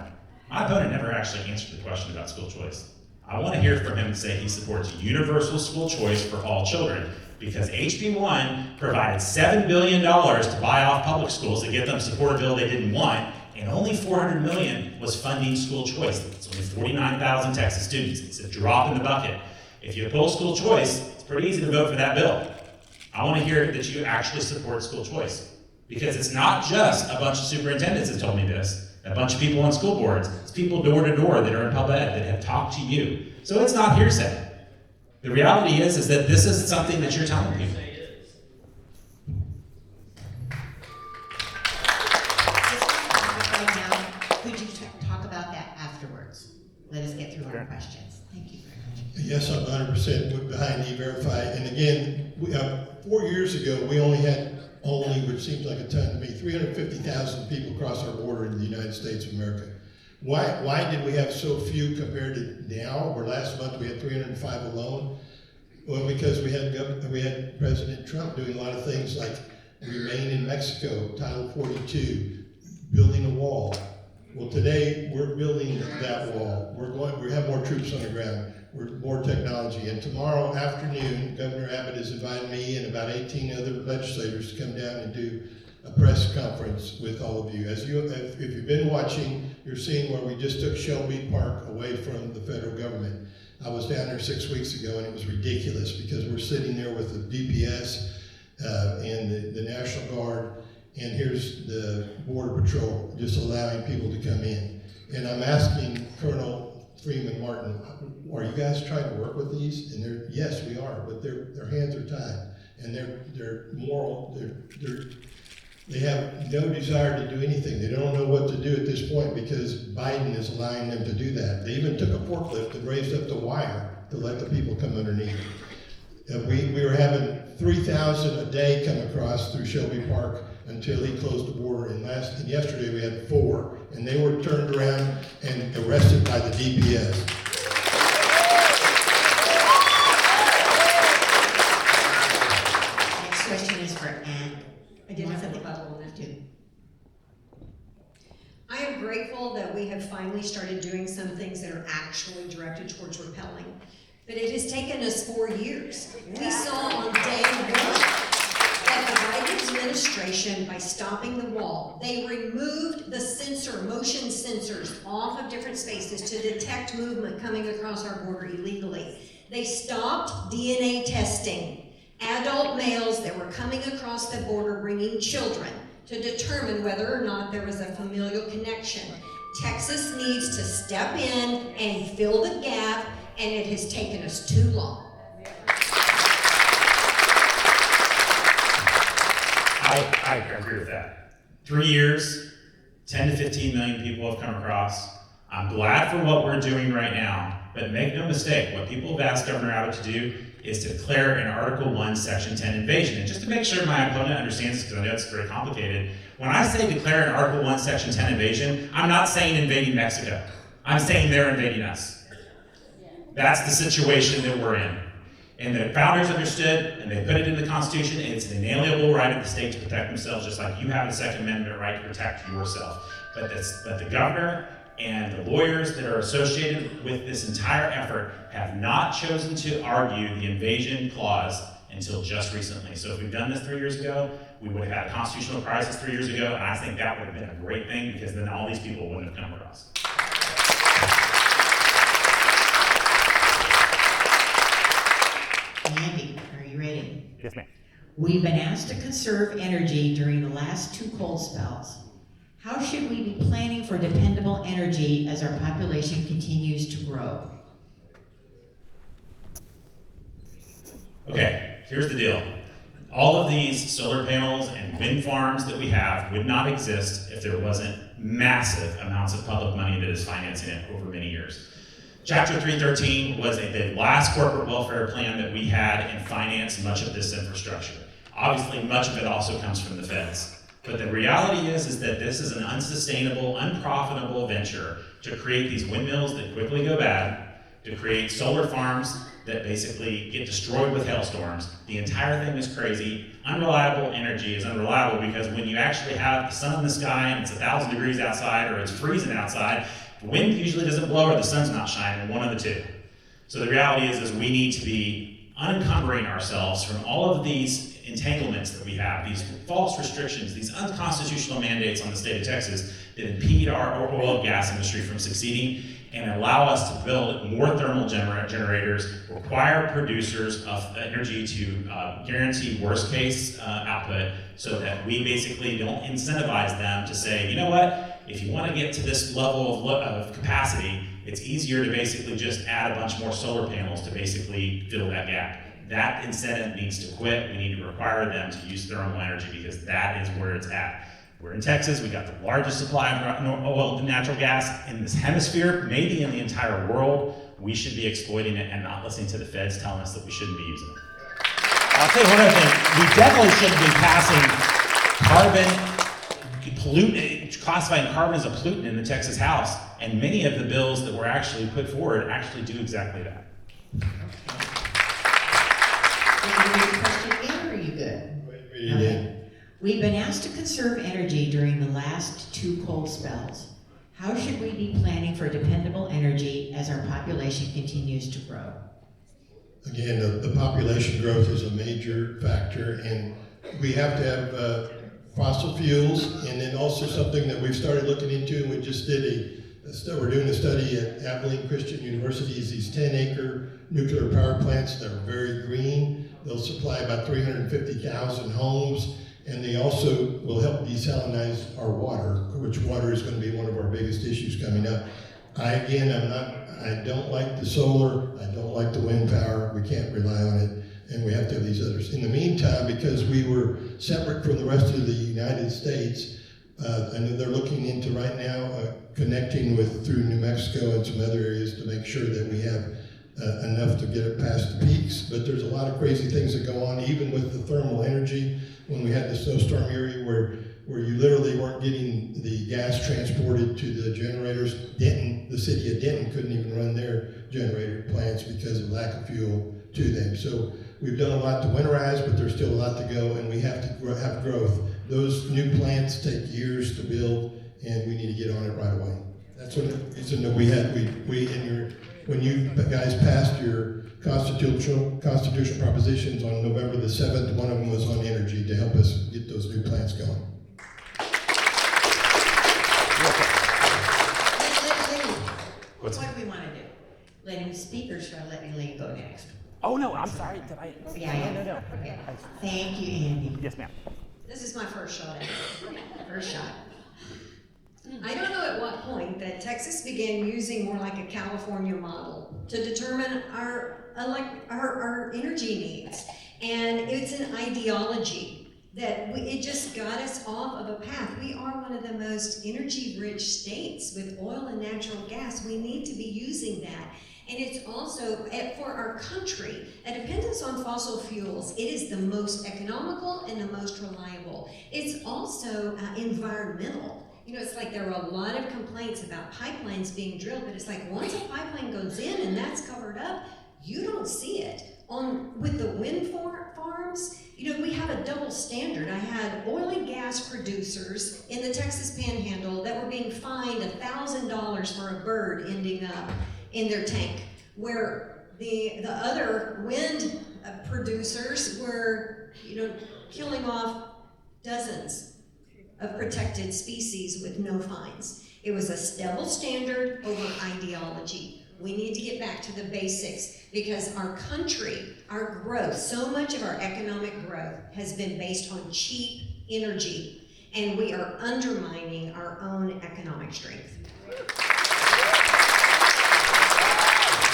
My opponent never actually answered the question about school choice. I want to hear from him say he supports universal school choice for all children, because HB 1 provided $7 billion to buy off public schools to get them to support a bill they didn't want, and only $400 million was funding school choice. It's only 49,000 Texas students. It's a drop in the bucket. If you oppose school choice, it's pretty easy to vote for that bill. I want to hear that you actually support school choice. Because it's not just a bunch of superintendents that told me this, a bunch of people on school boards. It's people door to door that are in pub ed that have talked to you. So it's not hearsay. The reality is that this is something that you're telling people. Right now, could you talk about that afterwards? Let us get through our questions. Thank you very much. Yes, I'm 100% behind E-Verify. And again, 4 years ago, we only had which seems like a ton to me, 350,000 people cross our border in the United States of America. Why did we have so few compared to now, where last month we had 305 alone? Well, because we had President Trump doing a lot of things like remain in Mexico, Title 42, building a wall. Well, today we're building that wall. We have more troops on the ground. We're more technology. And tomorrow afternoon, Governor Abbott has invited me and about 18 other legislators to come down and do a press conference with all of you. If you've been watching, you're seeing where we just took Shelby Park away from the federal government. I was down there 6 weeks ago, and it was ridiculous because we're sitting there with the DPS and the National Guard, and here's the Border Patrol just allowing people to come in. And I'm asking Colonel Freeman Martin, are you guys trying to work with these? And yes, we are, but their hands are tied, and they're moral. They have no desire to do anything. They don't know what to do at this point because Biden is allowing them to do that. They even took a forklift and raised up the wire to let the people come underneath. We were having 3,000 a day come across through Shelby Park until he closed the border. And yesterday we had 4, and they were turned around and arrested by the DPS. finally started doing some things that are actually directed towards repelling. But it has taken us 4 years. We saw on day one that the Biden administration, by stopping the wall, they removed the motion sensors off of different spaces to detect movement coming across our border illegally. They stopped DNA testing adult males that were coming across the border bringing children to determine whether or not there was a familial connection. Texas needs to step in and fill the gap, and it has taken us too long. I agree with that. 3 years, 10 to 15 million people have come across. I'm glad for what we're doing right now, but make no mistake, what people have asked Governor Abbott to do is to declare an Article 1, Section 10 invasion. And just to make sure my opponent understands this, because I know it's very complicated, when I say declare an Article 1, Section 10 invasion, I'm not saying invading Mexico. I'm saying they're invading us. That's the situation that we're in. And the founders understood, and they put it in the Constitution, and it's an inalienable right of the state to protect themselves, just like you have a Second Amendment right to protect yourself. But the governor and the lawyers that are associated with this entire effort have not chosen to argue the invasion clause until just recently. So if we'd done this 3 years ago, we would have had a constitutional crisis 3 years ago, and I think that would have been a great thing, because then all these people wouldn't have come across. Andy, are you ready? Yes, ma'am. We've been asked to conserve energy during the last 2 cold spells. How should we be planning for dependable energy as our population continues to grow? Okay, here's the deal. All of these solar panels and wind farms that we have would not exist if there wasn't massive amounts of public money that is financing it over many years. Chapter 313 was the last corporate welfare plan that we had and financed much of this infrastructure. Obviously, much of it also comes from the feds. But the reality is that this is an unsustainable, unprofitable venture to create these windmills that quickly go bad, to create solar farms that basically get destroyed with hailstorms. The entire thing is crazy. Unreliable energy is unreliable because when you actually have the sun in the sky and it's 1,000 degrees outside or it's freezing outside, the wind usually doesn't blow or the sun's not shining, one of the two. So the reality is we need to be unencumbering ourselves from all of these entanglements that we have, these false restrictions, these unconstitutional mandates on the state of Texas that impede our oil and gas industry from succeeding and allow us to build more thermal generators, require producers of energy to guarantee worst case output so that we basically don't incentivize them to say, you know what, if you want to get to this level of capacity, it's easier to basically just add a bunch more solar panels to basically fill that gap. That incentive needs to quit. We need to require them to use thermal energy because that is where it's at. We're in Texas. We got the largest supply of oil and natural gas in this hemisphere, maybe in the entire world. We should be exploiting it and not listening to the feds telling us that we shouldn't be using it. I'll tell you one other thing. We definitely shouldn't be passing pollutant, classifying carbon as a pollutant in the Texas House. And many of the bills that were actually put forward actually do exactly that. Question, are you good? Read it in. We've been asked to conserve energy during the last 2 cold spells. How should we be planning for dependable energy as our population continues to grow? Again, the population growth is a major factor, and we have to have fossil fuels, and then also something that we've started looking into, and we just did we're doing a study at Abilene Christian University, is these 10-acre nuclear power plants that are very green. They'll supply about 350,000 homes, and they also will help desalinize our water, which water is going to be one of our biggest issues coming up. I don't like the solar, I don't like the wind power, we can't rely on it, and we have to have these others. In the meantime, because we were separate from the rest of the United States, I know they're looking into right now connecting through New Mexico and some other areas to make sure that we have enough to get it past the peaks. But there's a lot of crazy things that go on, even with the thermal energy. When we had the snowstorm area where you literally weren't getting the gas transported to the generators. The city of Denton couldn't even run their generator plants because of lack of fuel to them. So we've done a lot to winterize, but there's still a lot to go, and we have to have growth. Those new plants take years to build, and we need to get on it right away. That's what the reason that when you guys passed your constitutional propositions on November the 7th, one of them was on energy to help us get those new plants going. What do we want to do? Let him speak, or should I let Elaine go next? Oh, no, I'm sorry. Did I? Yeah. No. Okay. Thank you, Andy. Yes, ma'am. This is my first shot at it. First shot. I don't know at what point that Texas began using more like a California model to determine our energy needs. And it's an ideology that it just got us off of a path. We are one of the most energy-rich states with oil and natural gas. We need to be using that. And it's also, for our country, a dependence on fossil fuels. It is the most economical and the most reliable. It's also environmental. You know, it's like there are a lot of complaints about pipelines being drilled, but it's like once a pipeline goes in and that's covered up, you don't see it. With the wind farms, you know, we have a double standard. I had oil and gas producers in the Texas Panhandle that were being fined $1,000 for a bird ending up in their tank, where the other wind producers were, you know, killing off dozens of protected species with no fines. It was a double standard over ideology. We need to get back to the basics because our country, our growth, so much of our economic growth has been based on cheap energy, and we are undermining our own economic strength.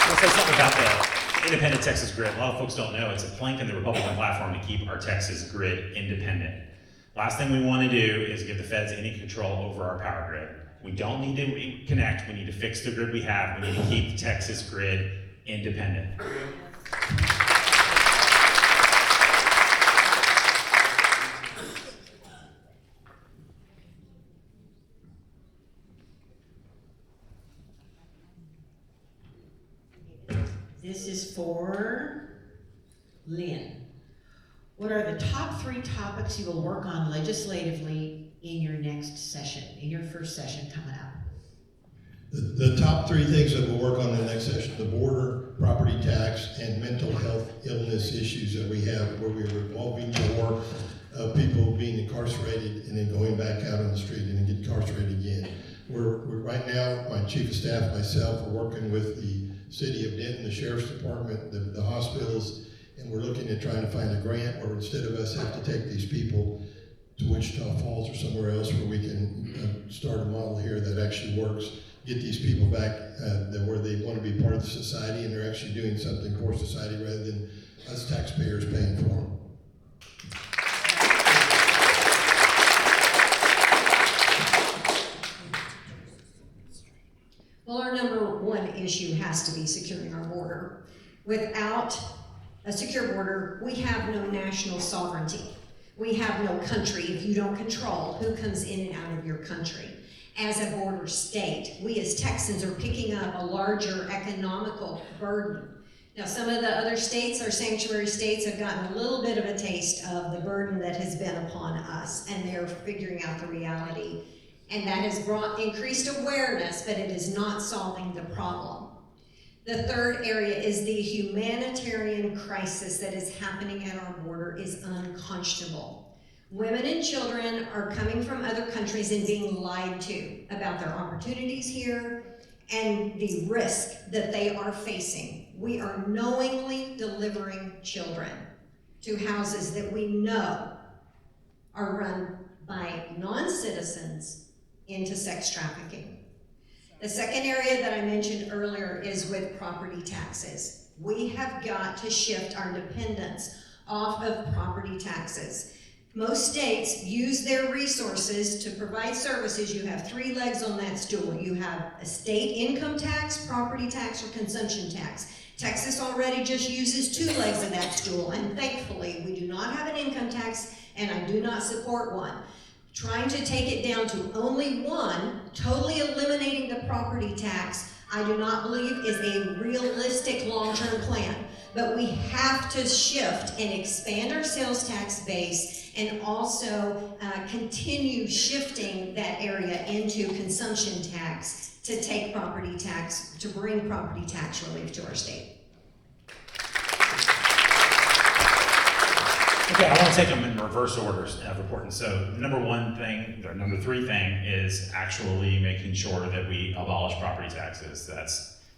I'll say something about the independent Texas grid. A lot of folks don't know it's a plank in the Republican platform to keep our Texas grid independent. Last thing we want to do is give the feds any control over our power grid. We don't need to reconnect. We need to fix the grid we have. We need to keep the Texas grid independent. This is for Lynn. What are the top 3 topics you will work on legislatively in your next session, in your first session coming up? The top 3 things that we'll work on in the next session: the border, property tax, and mental health illness issues that we have, where we're revolving more of people being incarcerated and then going back out on the street and then get incarcerated again. We're right now, my chief of staff, myself, are working with the city of Denton, the sheriff's department, the hospitals, and we're looking at trying to find a grant where instead of us have to take these people to Wichita Falls or somewhere else, where we can start a model here that actually works, get these people back where they want to be part of the society and they're actually doing something for society rather than us taxpayers paying for them. Well, our number 1 issue has to be securing our border. Without a secure border, we have no national sovereignty. We have no country if you don't control who comes in and out of your country. As a border state, we as Texans are picking up a larger economical burden. Now, some of the other states, our sanctuary states, have gotten a little bit of a taste of the burden that has been upon us, and they're figuring out the reality. And that has brought increased awareness, but it is not solving the problem. The third area is the humanitarian crisis that is happening at our border is unconscionable. Women and children are coming from other countries and being lied to about their opportunities here and the risk that they are facing. We are knowingly delivering children to houses that we know are run by non-citizens into sex trafficking. The second area that I mentioned earlier is with property taxes. We have got to shift our dependence off of property taxes. Most states use their resources to provide services. You have 3 legs on that stool. You have a state income tax, property tax, or consumption tax. Texas already just uses 2 legs of that stool, and thankfully we do not have an income tax, and I do not support one. Trying to take it down to only 1, totally eliminating the property tax, I do not believe is a realistic long-term plan, but we have to shift and expand our sales tax base and also continue shifting that area into consumption tax to take property tax, to bring property tax relief to our state. Okay, I want to take them in reverse orders of importance. So number one thing, or number three thing, is actually making sure that we abolish property taxes.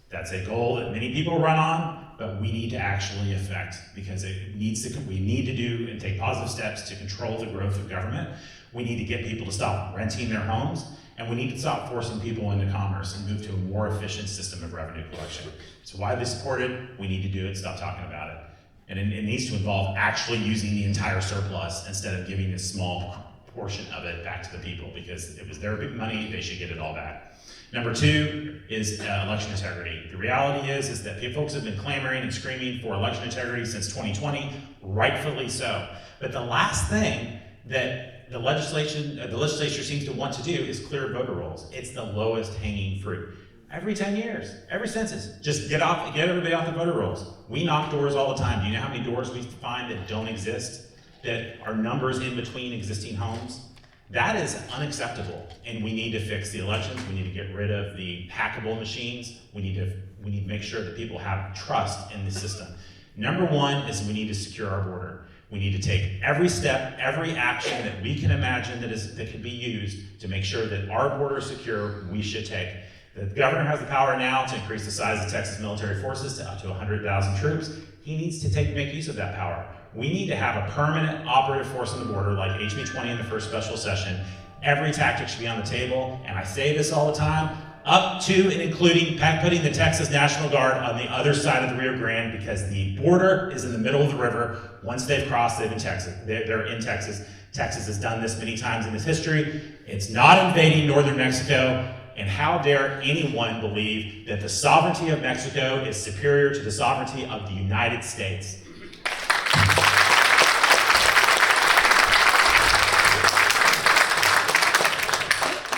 That's a goal that many people run on, but we need to actually affect, because we need to do and take positive steps to control the growth of government. We need to get people to stop renting their homes, and we need to stop forcing people into commerce and move to a more efficient system of revenue collection. So widely supported, we need to do it, stop talking about it. And it needs to involve actually using the entire surplus instead of giving a small portion of it back to the people, because it was their big money, they should get it all back. Number two is election integrity. The reality is that folks have been clamoring and screaming for election integrity since 2020, rightfully so. But the last thing that the legislature seems to want to do is clear voter rolls. It's the lowest hanging fruit. Every 10 years, every census, just get everybody off the voter rolls. We knock doors all the time. Do you know how many doors we find that don't exist, that are numbers in between existing homes? That is unacceptable, and we need to fix the elections. We need to get rid of the hackable machines. We need to make sure that people have trust in the system. Number one is we need to secure our border. We need to take every step, every action that we can imagine that can be used to make sure that our border is secure. We should take. The governor has the power now to increase the size of Texas military forces to up to 100,000 troops. He needs to make use of that power. We need to have a permanent operative force on the border like HB 20 in the first special session. Every tactic should be on the table, and I say this all the time, up to and including putting the Texas National Guard on the other side of the Rio Grande, because the border is in the middle of the river. Once they've crossed, they're in Texas. Texas has done this many times in its history. It's not invading northern Mexico. And how dare anyone believe that the sovereignty of Mexico is superior to the sovereignty of the United States?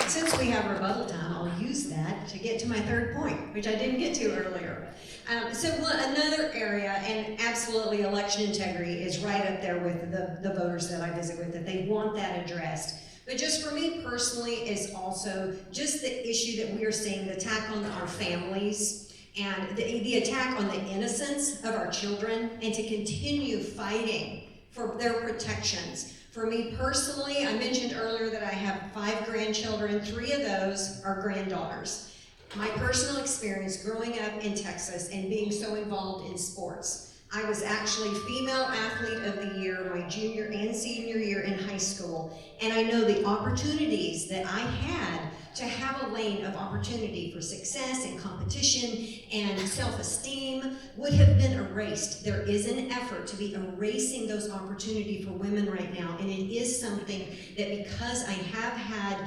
Since we have rebuttal time, I'll use that to get to my third point, which I didn't get to earlier. Another area, and absolutely election integrity is right up there with the voters that I visit with, that they want that addressed. But just for me personally is also just the issue that we are seeing, the attack on our families and the attack on the innocence of our children, and to continue fighting for their protections. For me personally, I mentioned earlier that I have 5 grandchildren. 3 of those are granddaughters. My personal experience growing up in Texas and being so involved in sports, I was actually Female Athlete of the Year my junior and senior year in high school, and I know the opportunities that I had to have a lane of opportunity for success and competition and self-esteem would have been erased. There is an effort to be erasing those opportunities for women right now, and it is something that, because I have had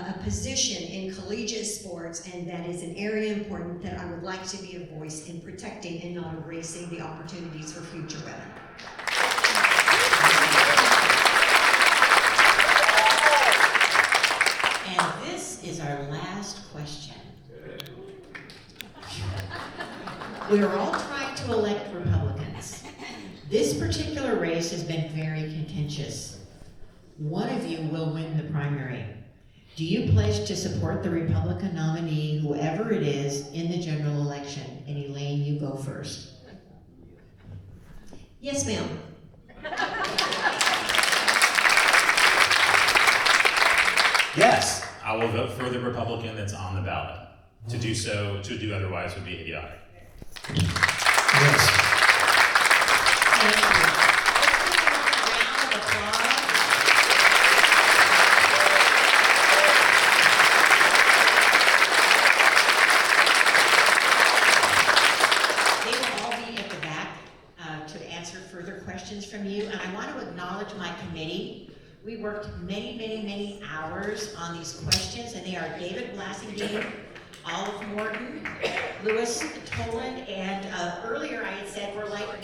a position in collegiate sports, and that is an area important, that I would like to be a voice in protecting and not erasing the opportunities for future women. And this is our last question. We are all trying to elect Republicans. This particular race has been very contentious. One of you will win the primary. Do you pledge to support the Republican nominee, whoever it is, in the general election? And Elaine, you go first. Yes, ma'am. Yes, I will vote for the Republican that's on the ballot. To do otherwise would be idiotic. Yes. Thank you. Round of applause. They will all be at the back to answer further questions from you. And I want to acknowledge my committee. We worked many, many, many hours on these questions, and they are David Blassingame, Olive Morton, Louis Toland, and earlier I had said we're like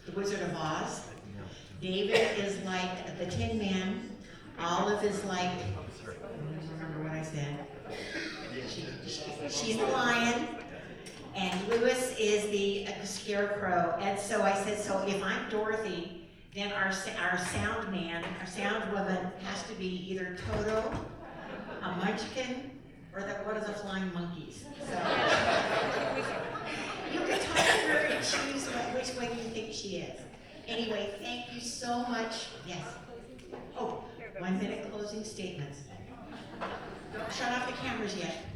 the Wizard of Oz. David is like the Tin Man. Olive is like, I don't remember what I said. She's the lion, and Lewis is the scarecrow. And so I said, so if I'm Dorothy, then our sound man, our sound woman has to be either Toto, a munchkin, or one of the flying monkeys. So you can talk to her and choose which way you think she is. Anyway, thank you so much. Yes. Oh, 1 minute closing statements. Don't shut off the cameras yet.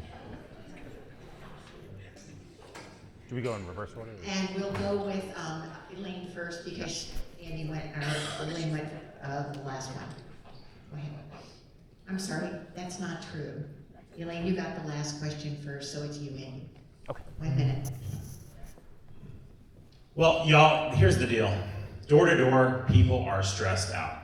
Do we go in reverse order? And we'll go with Elaine first because Elaine went the last one. Go ahead. I'm sorry, that's not true. Elaine, you got the last question first, so it's you, Andy. Okay. 1 minute. Well, y'all, here's the deal. Door to door, people are stressed out.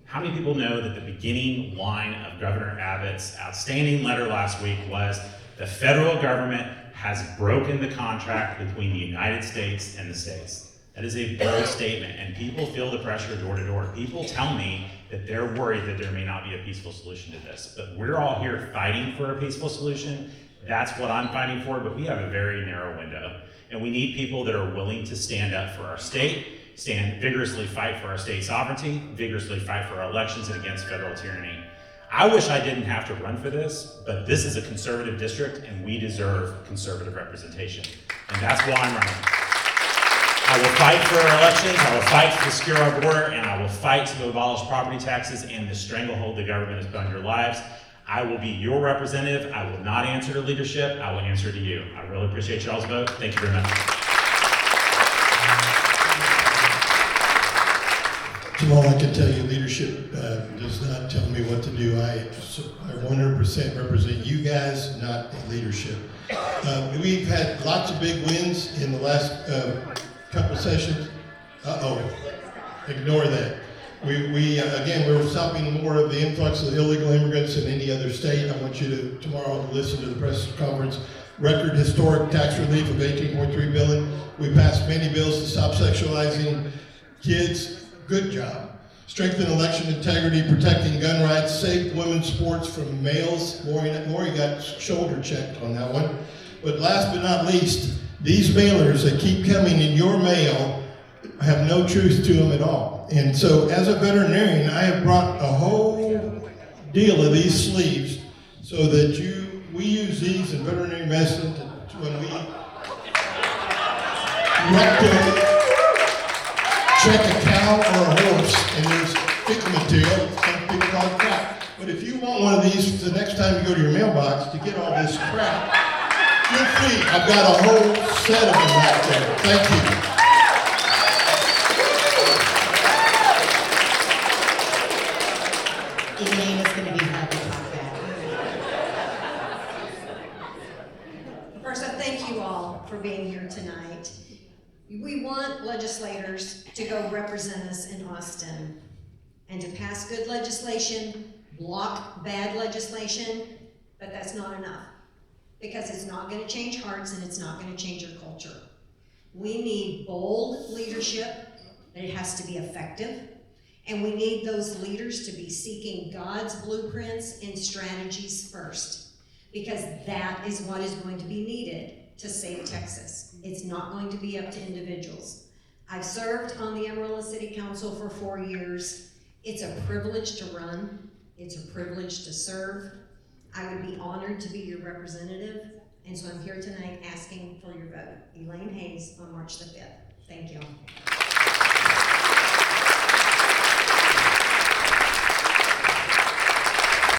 How many people know that the beginning line of Governor Abbott's outstanding letter last week was the federal government has broken the contract between the United States and the states? That is a bold statement, and people feel the pressure door to door. People tell me that they're worried that there may not be a peaceful solution to this, but we're all here fighting for a peaceful solution. That's what I'm fighting for, but we have a very narrow window, and we need people that are willing to stand up for our state, vigorously fight for our state sovereignty, vigorously fight for our elections and against federal tyranny. I wish I didn't have to run for this, but this is a conservative district and we deserve conservative representation. And that's why I'm running. I will fight for our elections, I will fight to secure our border, and I will fight to abolish property taxes and the stranglehold the government has put on your lives. I will be your representative. I will not answer to leadership. I will answer to you. I really appreciate y'all's vote. Thank you very much. Jamal, I can tell you, leadership does not tell me what to do. I 100% represent you guys, not leadership. We've had lots of big wins in the last couple of sessions. Ignore that. Again, we're stopping more of the influx of illegal immigrants in any other state. I want you to tomorrow to listen to the press conference. Record historic tax relief of $18.3 billion. We passed many bills to stop sexualizing kids. Good job. Strengthen election integrity, protecting gun rights, saved women's sports from males. Lori got shoulder checked on that one. But last but not least, these mailers that keep coming in your mail have no truth to them at all. And so as a veterinarian, I have brought a whole deal of these sleeves so that we use these in veterinary medicine when we check a cow or a horse, and there's sticky material, some people call it crap. But if you want one of these the next time you go to your mailbox to get all this crap, feel free. I've got a whole set of them right there. Thank you. Elaine is going to be happy about that. First, I thank you all for being here tonight. We want legislators to go represent us in Austin and to pass good legislation, block bad legislation, but that's not enough because it's not going to change hearts and it's not going to change our culture. We need bold leadership, but it has to be effective, and we need those leaders to be seeking God's blueprints and strategies first, because that is what is going to be needed to save Texas. It's not going to be up to individuals. I've served on the Amarillo City Council for 4 years. It's a privilege to run. It's a privilege to serve. I would be honored to be your representative, and so I'm here tonight asking for your vote. Elaine Hayes on March the 5th. Thank you.